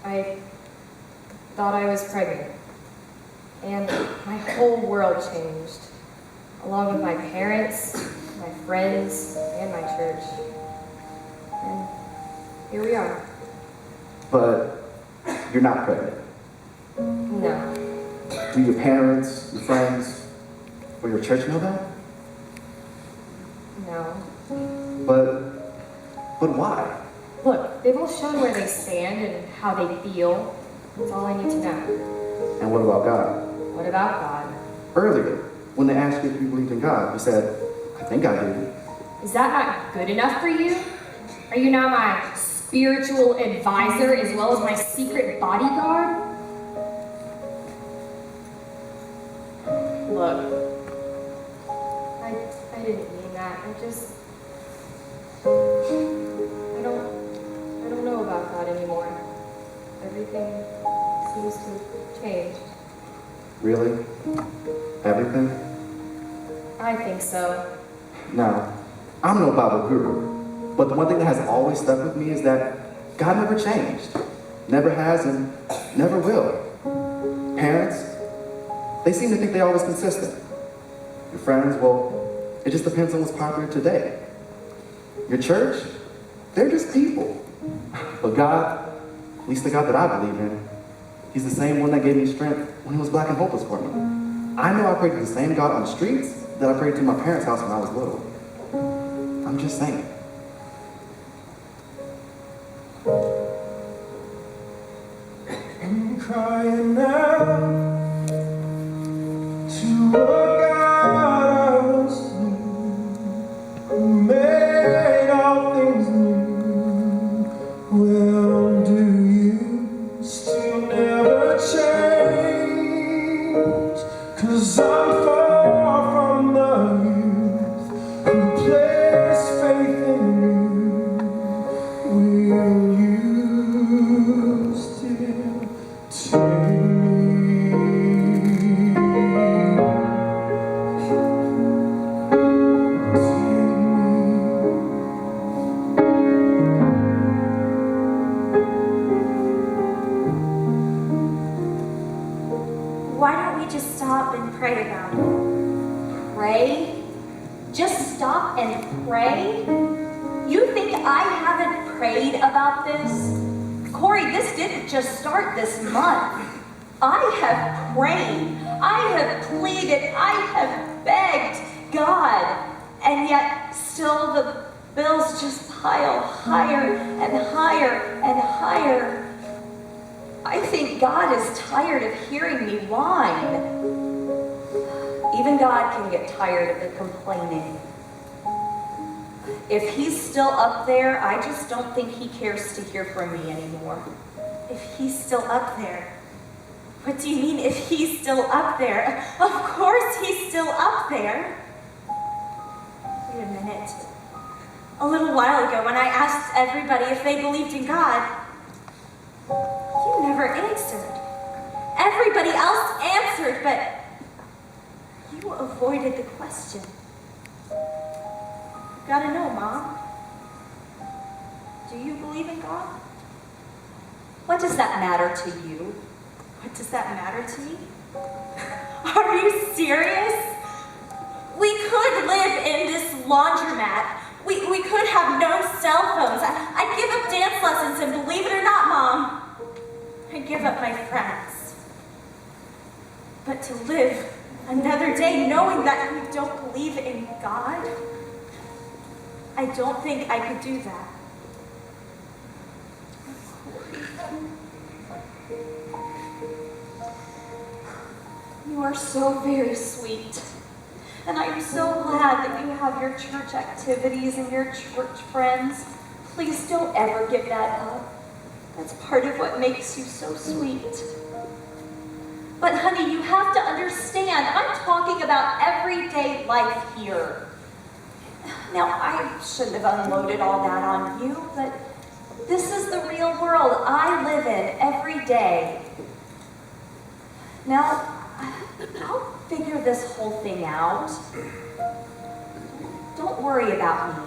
I thought I was pregnant. And my whole world changed. Along with my parents, my friends, and my church. And here we are. But you're not pregnant. No. Do your parents, your friends, or your church know that? No. But why? Look, they've all shown where they stand and how they feel. That's all I need to know. And what about God? What about God? Earlier, when they asked you if you believed in God, you said, I think I do. Is that not good enough for you? Are you now my spiritual advisor as well as my secret bodyguard? Look, I didn't mean that. I don't know about God anymore. Everything seems to have changed. Really? Everything? I think so. Now, I'm no Bible guru, but the one thing that has always stuck with me is that God never changed. Never has and never will. Parents, they seem to think they're always consistent. Your friends, well, it just depends on what's popular today. Your church, they're just people. But God, at least the God that I believe in, He's the same one that gave me strength when He was black and hopeless for me. I know I prayed to the same God on the streets that I prayed to my parents' house when I was little. I'm just saying. I'm crying out to a God of me who made all things new. Well, do you still never change? 'Cause I'm far from the youth who place faith in you. Will you still take me? Why don't we just stop and pray about it? Pray? Just stop and pray? You think I haven't prayed about this? Corey, this didn't just start this month. I have prayed. I have pleaded. I have begged God. And yet still the bills just pile higher and higher and higher. I think God is tired of hearing me whine. Even God can get tired of the complaining. If He's still up there, I just don't think He cares to hear from me anymore. If He's still up there. What do you mean, if He's still up there? Of course He's still up there. Wait a minute. A little while ago, when I asked everybody if they believed in God, you never answered. Everybody else answered, but you avoided the question. Gotta know, Mom. Do you believe in God? What does that matter to you? What does that matter to me? Are you serious? We could live in this laundromat We could have no cell phones. I'd give up dance lessons, and believe it or not, Mom, I'd give up my friends. But to live another day knowing that you don't believe in God, I don't think I could do that. You are so very sweet. And I am so glad that you have your church activities and your church friends. Please don't ever give that up. That's part of what makes you so sweet. But honey, you have to understand, I'm talking about everyday life here. Now, I shouldn't have unloaded all that on you, but this is the real world I live in every day. Now, I'll figure this whole thing out. Don't worry about me.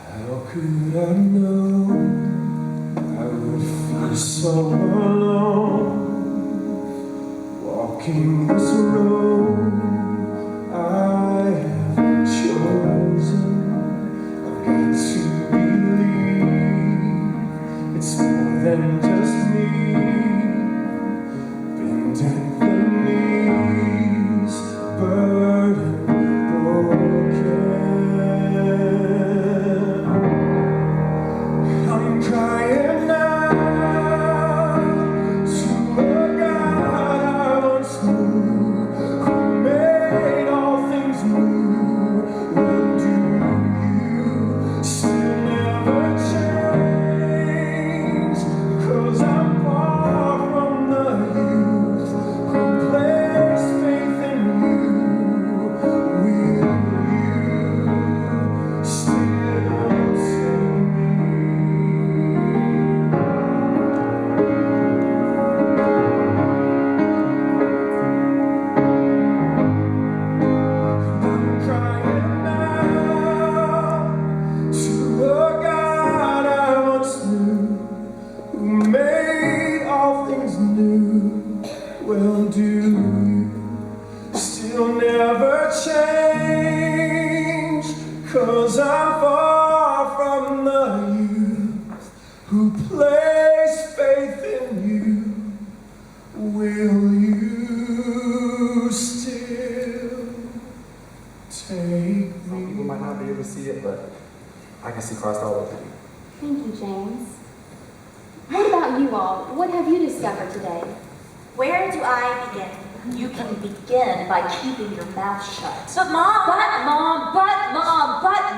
How could I know I would feel so alone walking this road I have chosen? I've got to believe it's more than just me. Bending the knees, burden broken. I'm crying out to a God I once knew, who made all things new. Well, do you still never change? 'Cause I'm far from the youth who placed faith in you. Will you still save me? I'm crying out to a God I once knew, who made all things new. Well, do you still never change? 'Cause I'm far from the youth who placed faith in you. Will you still take Some people me? might not be able to see it, but I can see Christ all over you. Thank you, James. What about you all? What have you discovered today? Where do I begin? You can begin by keeping your mouth shut. But Mom, But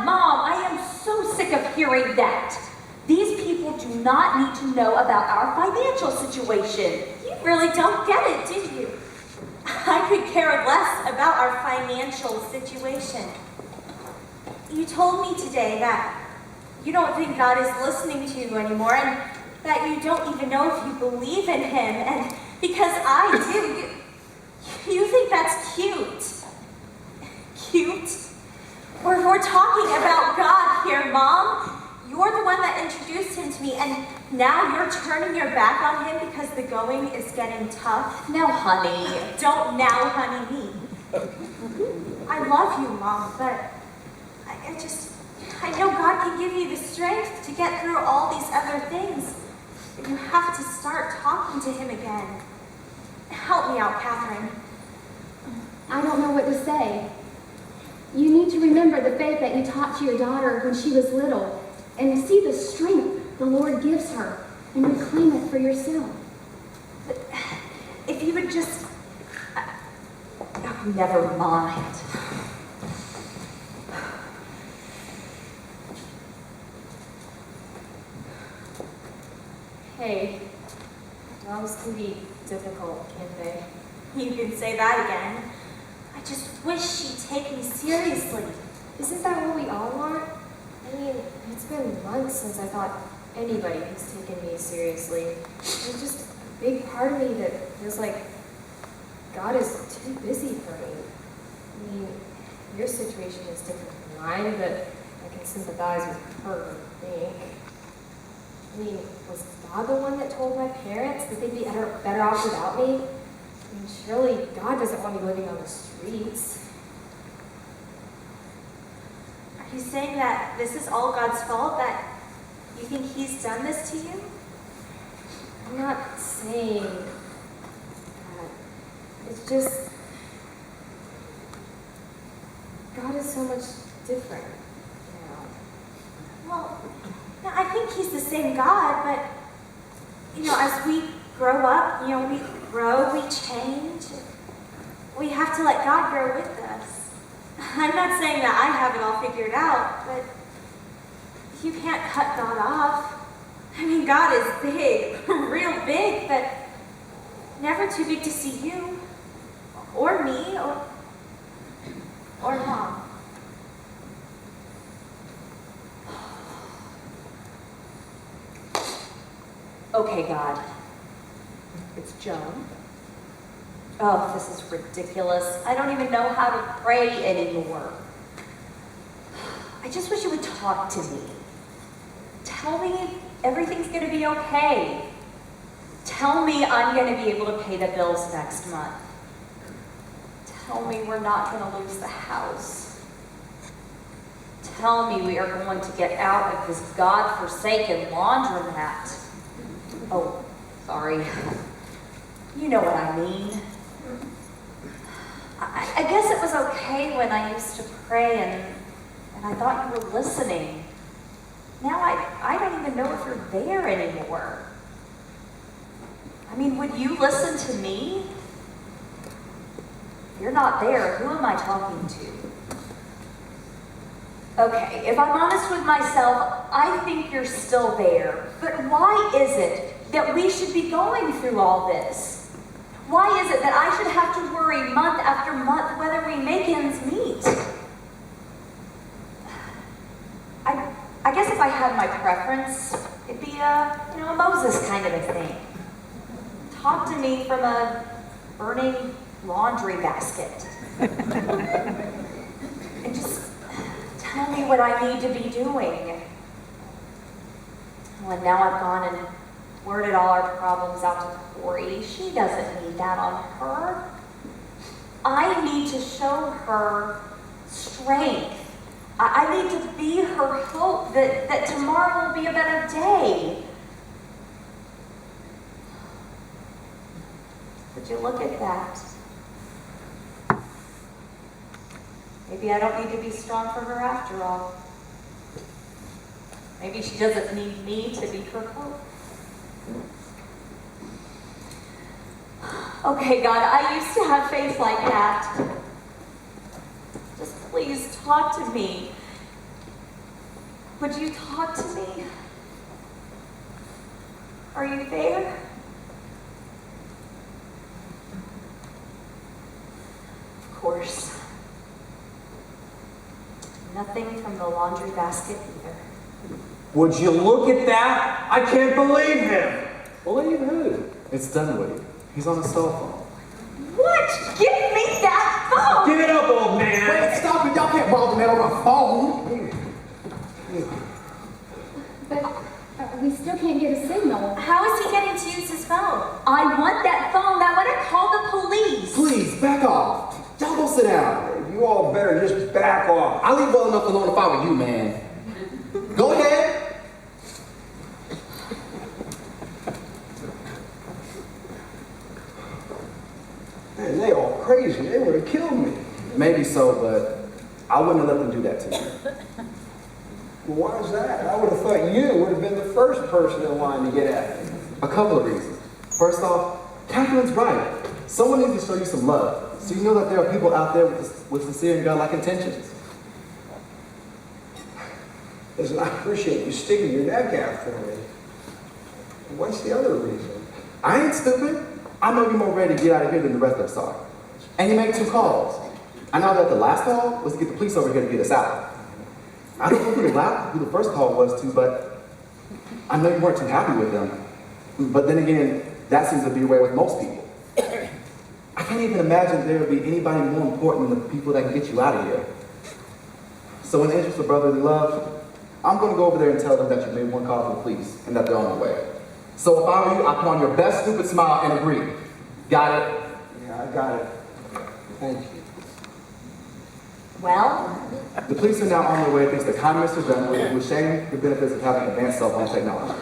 Mom, I am so sick of hearing that. These people do not need to know about our financial situation. you really don't get it, do you? I could care less about our financial situation. You told me today that you don't think God is listening to you anymore, and that you don't even know if you believe in Him, and because I do, you think that's cute. Cute? We're talking about God here, Mom. You're the one that introduced Him to me, and now you're turning your back on Him because the going is getting tough. Now, honey, Don't now, honey, me. I love you, Mom, but I know God can give you the strength to get through all these other things. But you have to start talking to Him again. Help me out, Catherine. I don't know what to say. You need to remember the faith that you taught to your daughter when she was little, and see the strength the Lord gives her, and reclaim it for yourself. But if you would just... oh, never mind. Hey, moms can be difficult, can't they? You can say that again. I just wish she'd take me seriously. Isn't that what we all want? I mean, it's been months since I thought anybody has taken me seriously. There's just a big part of me that feels like God is too busy for me. I mean, your situation is different from mine, but I can sympathize with her, I think. I mean, was God the one that told my parents that they'd be better off without me? I mean, surely God doesn't want me living on the streets. Are you saying that this is all God's fault? That you think He's done this to you? I'm not saying that. It's just, God is so much different now. Well, yeah, I think He's the same God, but, as we grow up, we grow, we change. We have to let God grow with us. I'm not saying that I have it all figured out, but you can't cut God off. I mean, God is big, real big, but never too big to see you, or me, or Mom. Okay, God. It's Joan. Oh, this is ridiculous. I don't even know how to pray anymore. I just wish you would talk to me. Tell me everything's going to be okay. Tell me I'm going to be able to pay the bills next month. Tell me we're not going to lose the house. Tell me we are going to get out of this God-forsaken laundromat. Oh, sorry. You know what I mean. I guess it was okay when I used to pray and I thought you were listening. Now I don't even know if you're there anymore. I mean, would you listen to me? If you're not there, who am I talking to? Okay, if I'm honest with myself, I think you're still there. But why is it that we should be going through all this? Why is it that I should have to worry month after month whether we make ends meet? I guess if I had my preference, it'd be a Moses kind of a thing. Talk to me from a burning laundry basket. And just tell me what I need to be doing. Well, and now I've gone and worded all our problems out to Corey. She doesn't need that on her. I need to show her strength. I need to be her hope that tomorrow will be a better day. Would you look at that? Maybe I don't need to be strong for her after all. Maybe she doesn't need me to be her hope. Okay, God, I used to have faith like that. Just please talk to me. Would you talk to me? Are you there? Of course. Nothing from the laundry basket either. Would you look at that? I can't believe him. Believe who? It's Dunwoody. He's on his cell phone. What? Give me that phone! Give it up, old man. Wait, stop it. Y'all can't bother me over a phone. But we still can't get a signal. How is he getting to use his phone? I want that phone. I want to call the police. Please, back off. Y'all go sit down. You all better just back off. I leave well enough alone if I were you, man. Go ahead. Man, they all crazy. They would have killed me. Maybe so, but I wouldn't have let them do that to you. Well, why is that? I would have thought you would have been the first person in line to get at me. A couple of reasons. First off, Catherine's right. Someone needs to show you some love, so you know that there are people out there with sincere and godlike intentions. Listen, I appreciate you sticking your neck out for me. What's the other reason? I ain't stupid. I know you're more ready to get out of here than the rest of us are. And you made 2 calls. I know that the last call was to get the police over here to get us out. I don't know who the first call was to, but I know you weren't too happy with them. But then again, that seems to be your way with most people. I can't even imagine there would be anybody more important than the people that can get you out of here. So in the interest of brotherly love, I'm going to go over there and tell them that you made 1 call to the police and that they're on their way. So if I were you, I'd put on your best stupid smile and agree. Got it? Yeah, I got it. Thank you. Well, The police are now on their way thanks to kind Mr. Dunwoody, who is sharing the benefits of having advanced cell phone technology.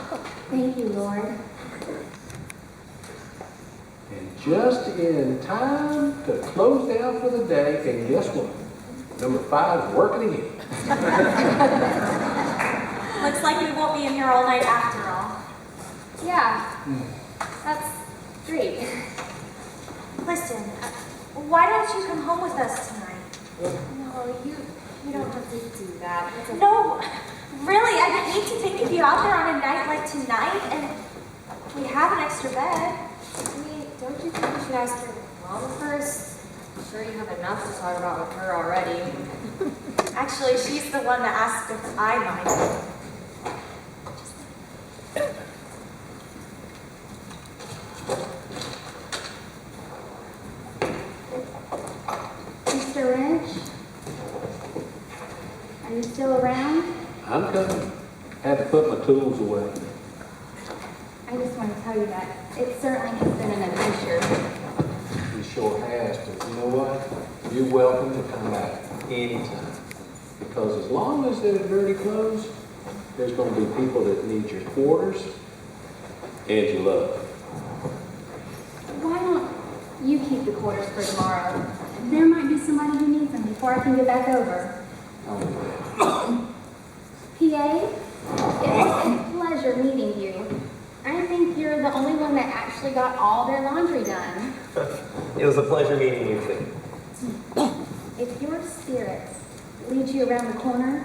Thank you, Lord. And just in time to close down for the day, and guess what? Number 5 is working again. Looks like we won't be in here all night after all. Yeah, that's great. Listen, why don't you come home with us tonight? No, you don't have to do that. It's okay. No, really, I hate to take you out there on a night like tonight, and we have an extra bed. I mean, don't you think we should ask your mom first? I'm sure you have enough to talk about with her already. Actually, she's the one that asked if I minded. Mr. Wrench? Are you still around? I'm coming. Had to put my tools away. I just want to tell you that it certainly has been an adventure. He sure has, but you know what? You're welcome to come back anytime. Because as long as there's dirty clothes, there's going to be people that need your quarters and your love. Why don't you keep the quarters for tomorrow? There might be somebody who needs them before I can get back over. PA, it was a pleasure meeting you. I think you're the only one that actually got all their laundry done. It was a pleasure meeting you too. If your spirits lead you around the corner,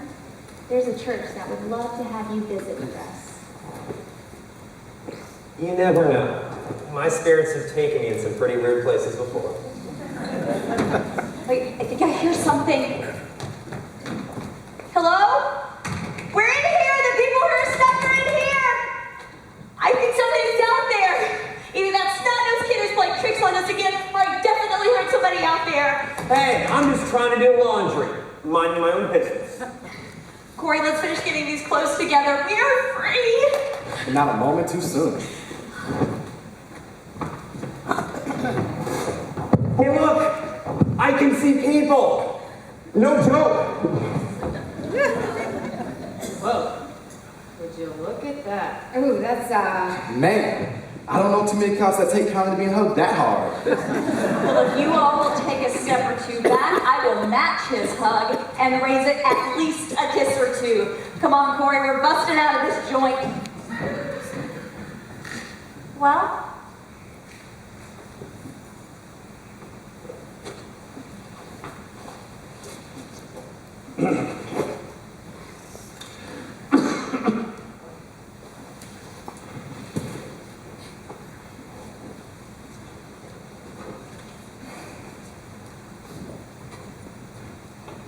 there's a church that would love to have you visit with us. You never know. My spirits have taken me in some pretty weird places before. Wait, I think I hear something. Hello? We're in here! The people who are stuck are in here! I think somebody's out there! Either that snot-nosed kid is playing tricks on us again, or I definitely heard somebody out there. Hey, I'm just trying to do laundry. Minding my own business. Corey, let's finish getting these clothes together. We are free! And not a moment too soon. Hey, look! I can see people! No joke! Whoa. Would you look at that? Ooh, that's, Man, I don't know too many cops that take kindly to being hugged that hard. Well, if you all will take a step or two back, I will match his hug and raise it at least a kiss or two. Come on, Corey, we're busting out of this joint. Well?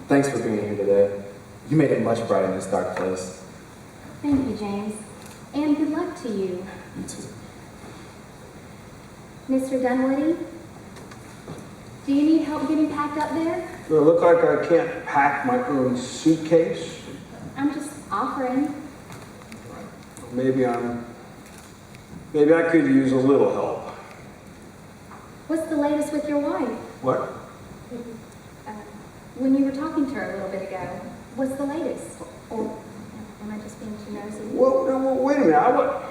Thanks for being here today. You made it much brighter in this dark place. Thank you, James. And good luck to you. You too. Mr. Dunwoody, do you need help getting packed up there? Do I look like I can't pack my own suitcase? I'm just offering. Maybe I could use a little help. What's the latest with your wife? What? When you were talking to her a little bit ago, what's the latest? Or am I just being too nosy? Well, wait a minute.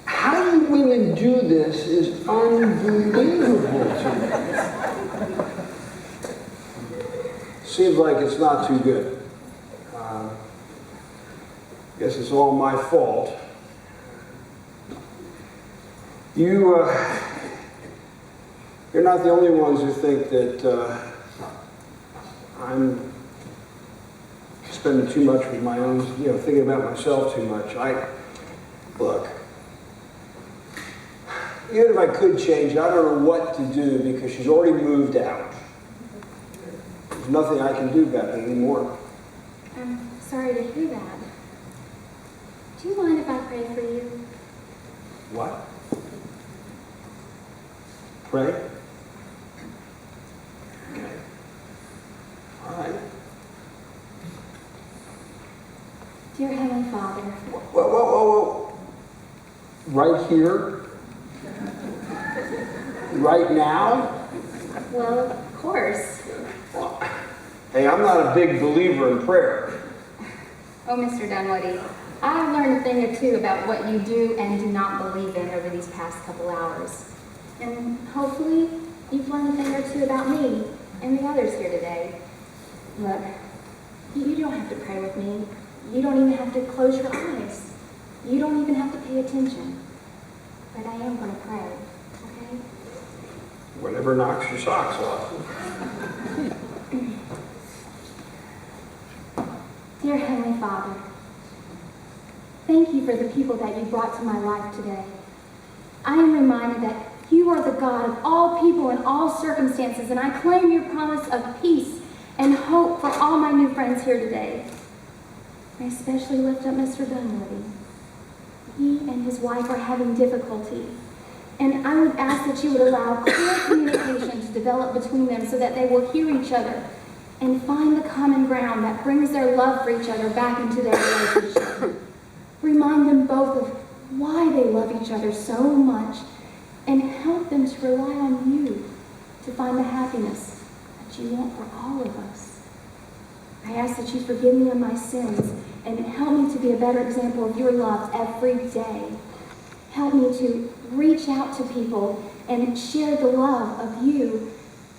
How you women do this is unbelievable to me. Seems like it's not too good. Guess it's all my fault. You're not the only ones who think that I'm spending too much with my own, thinking about myself too much. Look, even if I could change it, I don't know what to do because she's already moved out. There's nothing I can do about it anymore. I'm sorry to hear that. Do you mind if I pray for you? What? Pray? Okay. All right. Dear Heavenly Father, Whoa. Right here? Right now? Well, of course. Hey, I'm not a big believer in prayer. Oh, Mr. Dunwoody, I've learned a thing or two about what you do and do not believe in over these past couple hours. And hopefully, you've learned a thing or two about me and the others here today. Look, you don't have to pray with me. You don't even have to close your eyes. You don't even have to pay attention. But I am going to pray, okay? Whatever knocks your socks off. Dear Heavenly Father, thank you for the people that you brought to my life today. I am reminded that you are the God of all people in all circumstances, and I claim your promise of peace and hope for all my new friends here today. I especially lift up Mr. Dunwoody. He and his wife are having difficulty, and I would ask that you would allow clear communication to develop between them so that they will hear each other and find the common ground that brings their love for each other back into their relationship. Remind them both of why they love each other so much and help them to rely on you to find the happiness that you want for all of us. I ask that you forgive me of my sins and help me to be a better example of your love every day. Help me to reach out to people and share the love of you,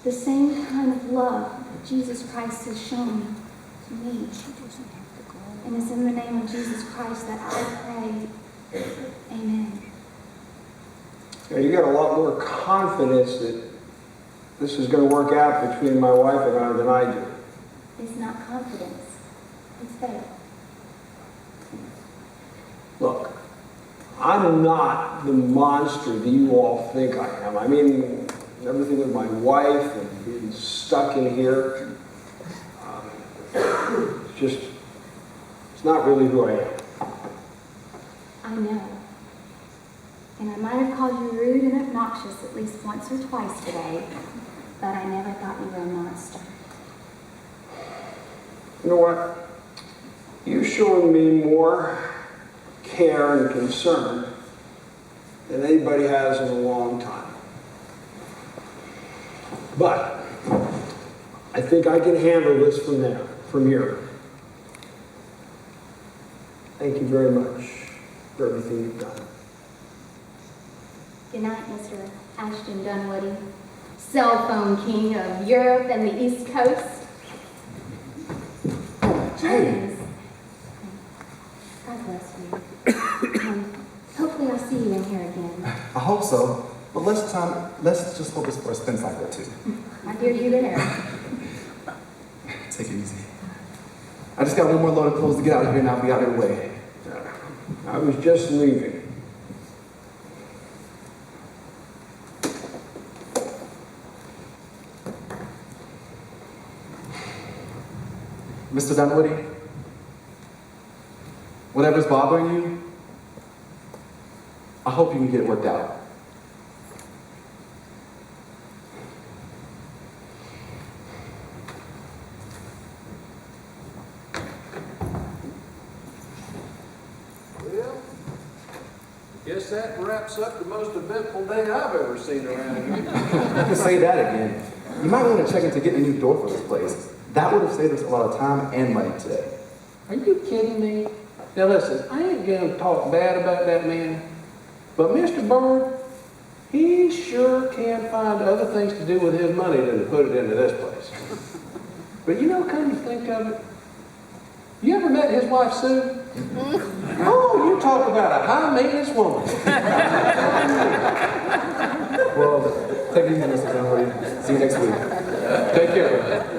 the same kind of love that Jesus Christ has shown to me. And it's in the name of Jesus Christ that I pray. Amen. Yeah, you got a lot more confidence that this is going to work out between my wife and I than I do. It's not confidence. It's faith. Look, I'm not the monster that you all think I am. I mean, everything with my wife and being stuck in here, it's not really who I am. I know. And I might have called you rude and obnoxious at least once or twice today, but I never thought you were a monster. You know what? You've shown me more care and concern than anybody has in a long time. But I think I can handle this from here. Thank you very much for everything you've done. Good night, Mr. Ashton Dunwoody, cell phone king of Europe and the East Coast. Hey. God bless you. Hopefully I'll see you in here again. I hope so. But let's just hope it's for a spin cycle too. I hear you there. Take it easy. I just got one more load of clothes to get out of here and I'll be out of your way. I was just leaving. Mr. Dunwoody, whatever's bothering you, I hope you can get it worked out. Well, guess that wraps up the most eventful day I've ever seen around here. You can say that again. You might want to check into getting a new door for this place. That would have saved us a lot of time and money today. Are you kidding me? Now listen, I ain't gonna talk bad about that man, but Mr. Bird, he sure can find other things to do with his money than to put it into this place. But you know, come to think of it, you ever met his wife, Sue? Oh, you talk about a high-maintenance woman. Well, take it easy, Mr. Dunwoody. See you next week. Take care.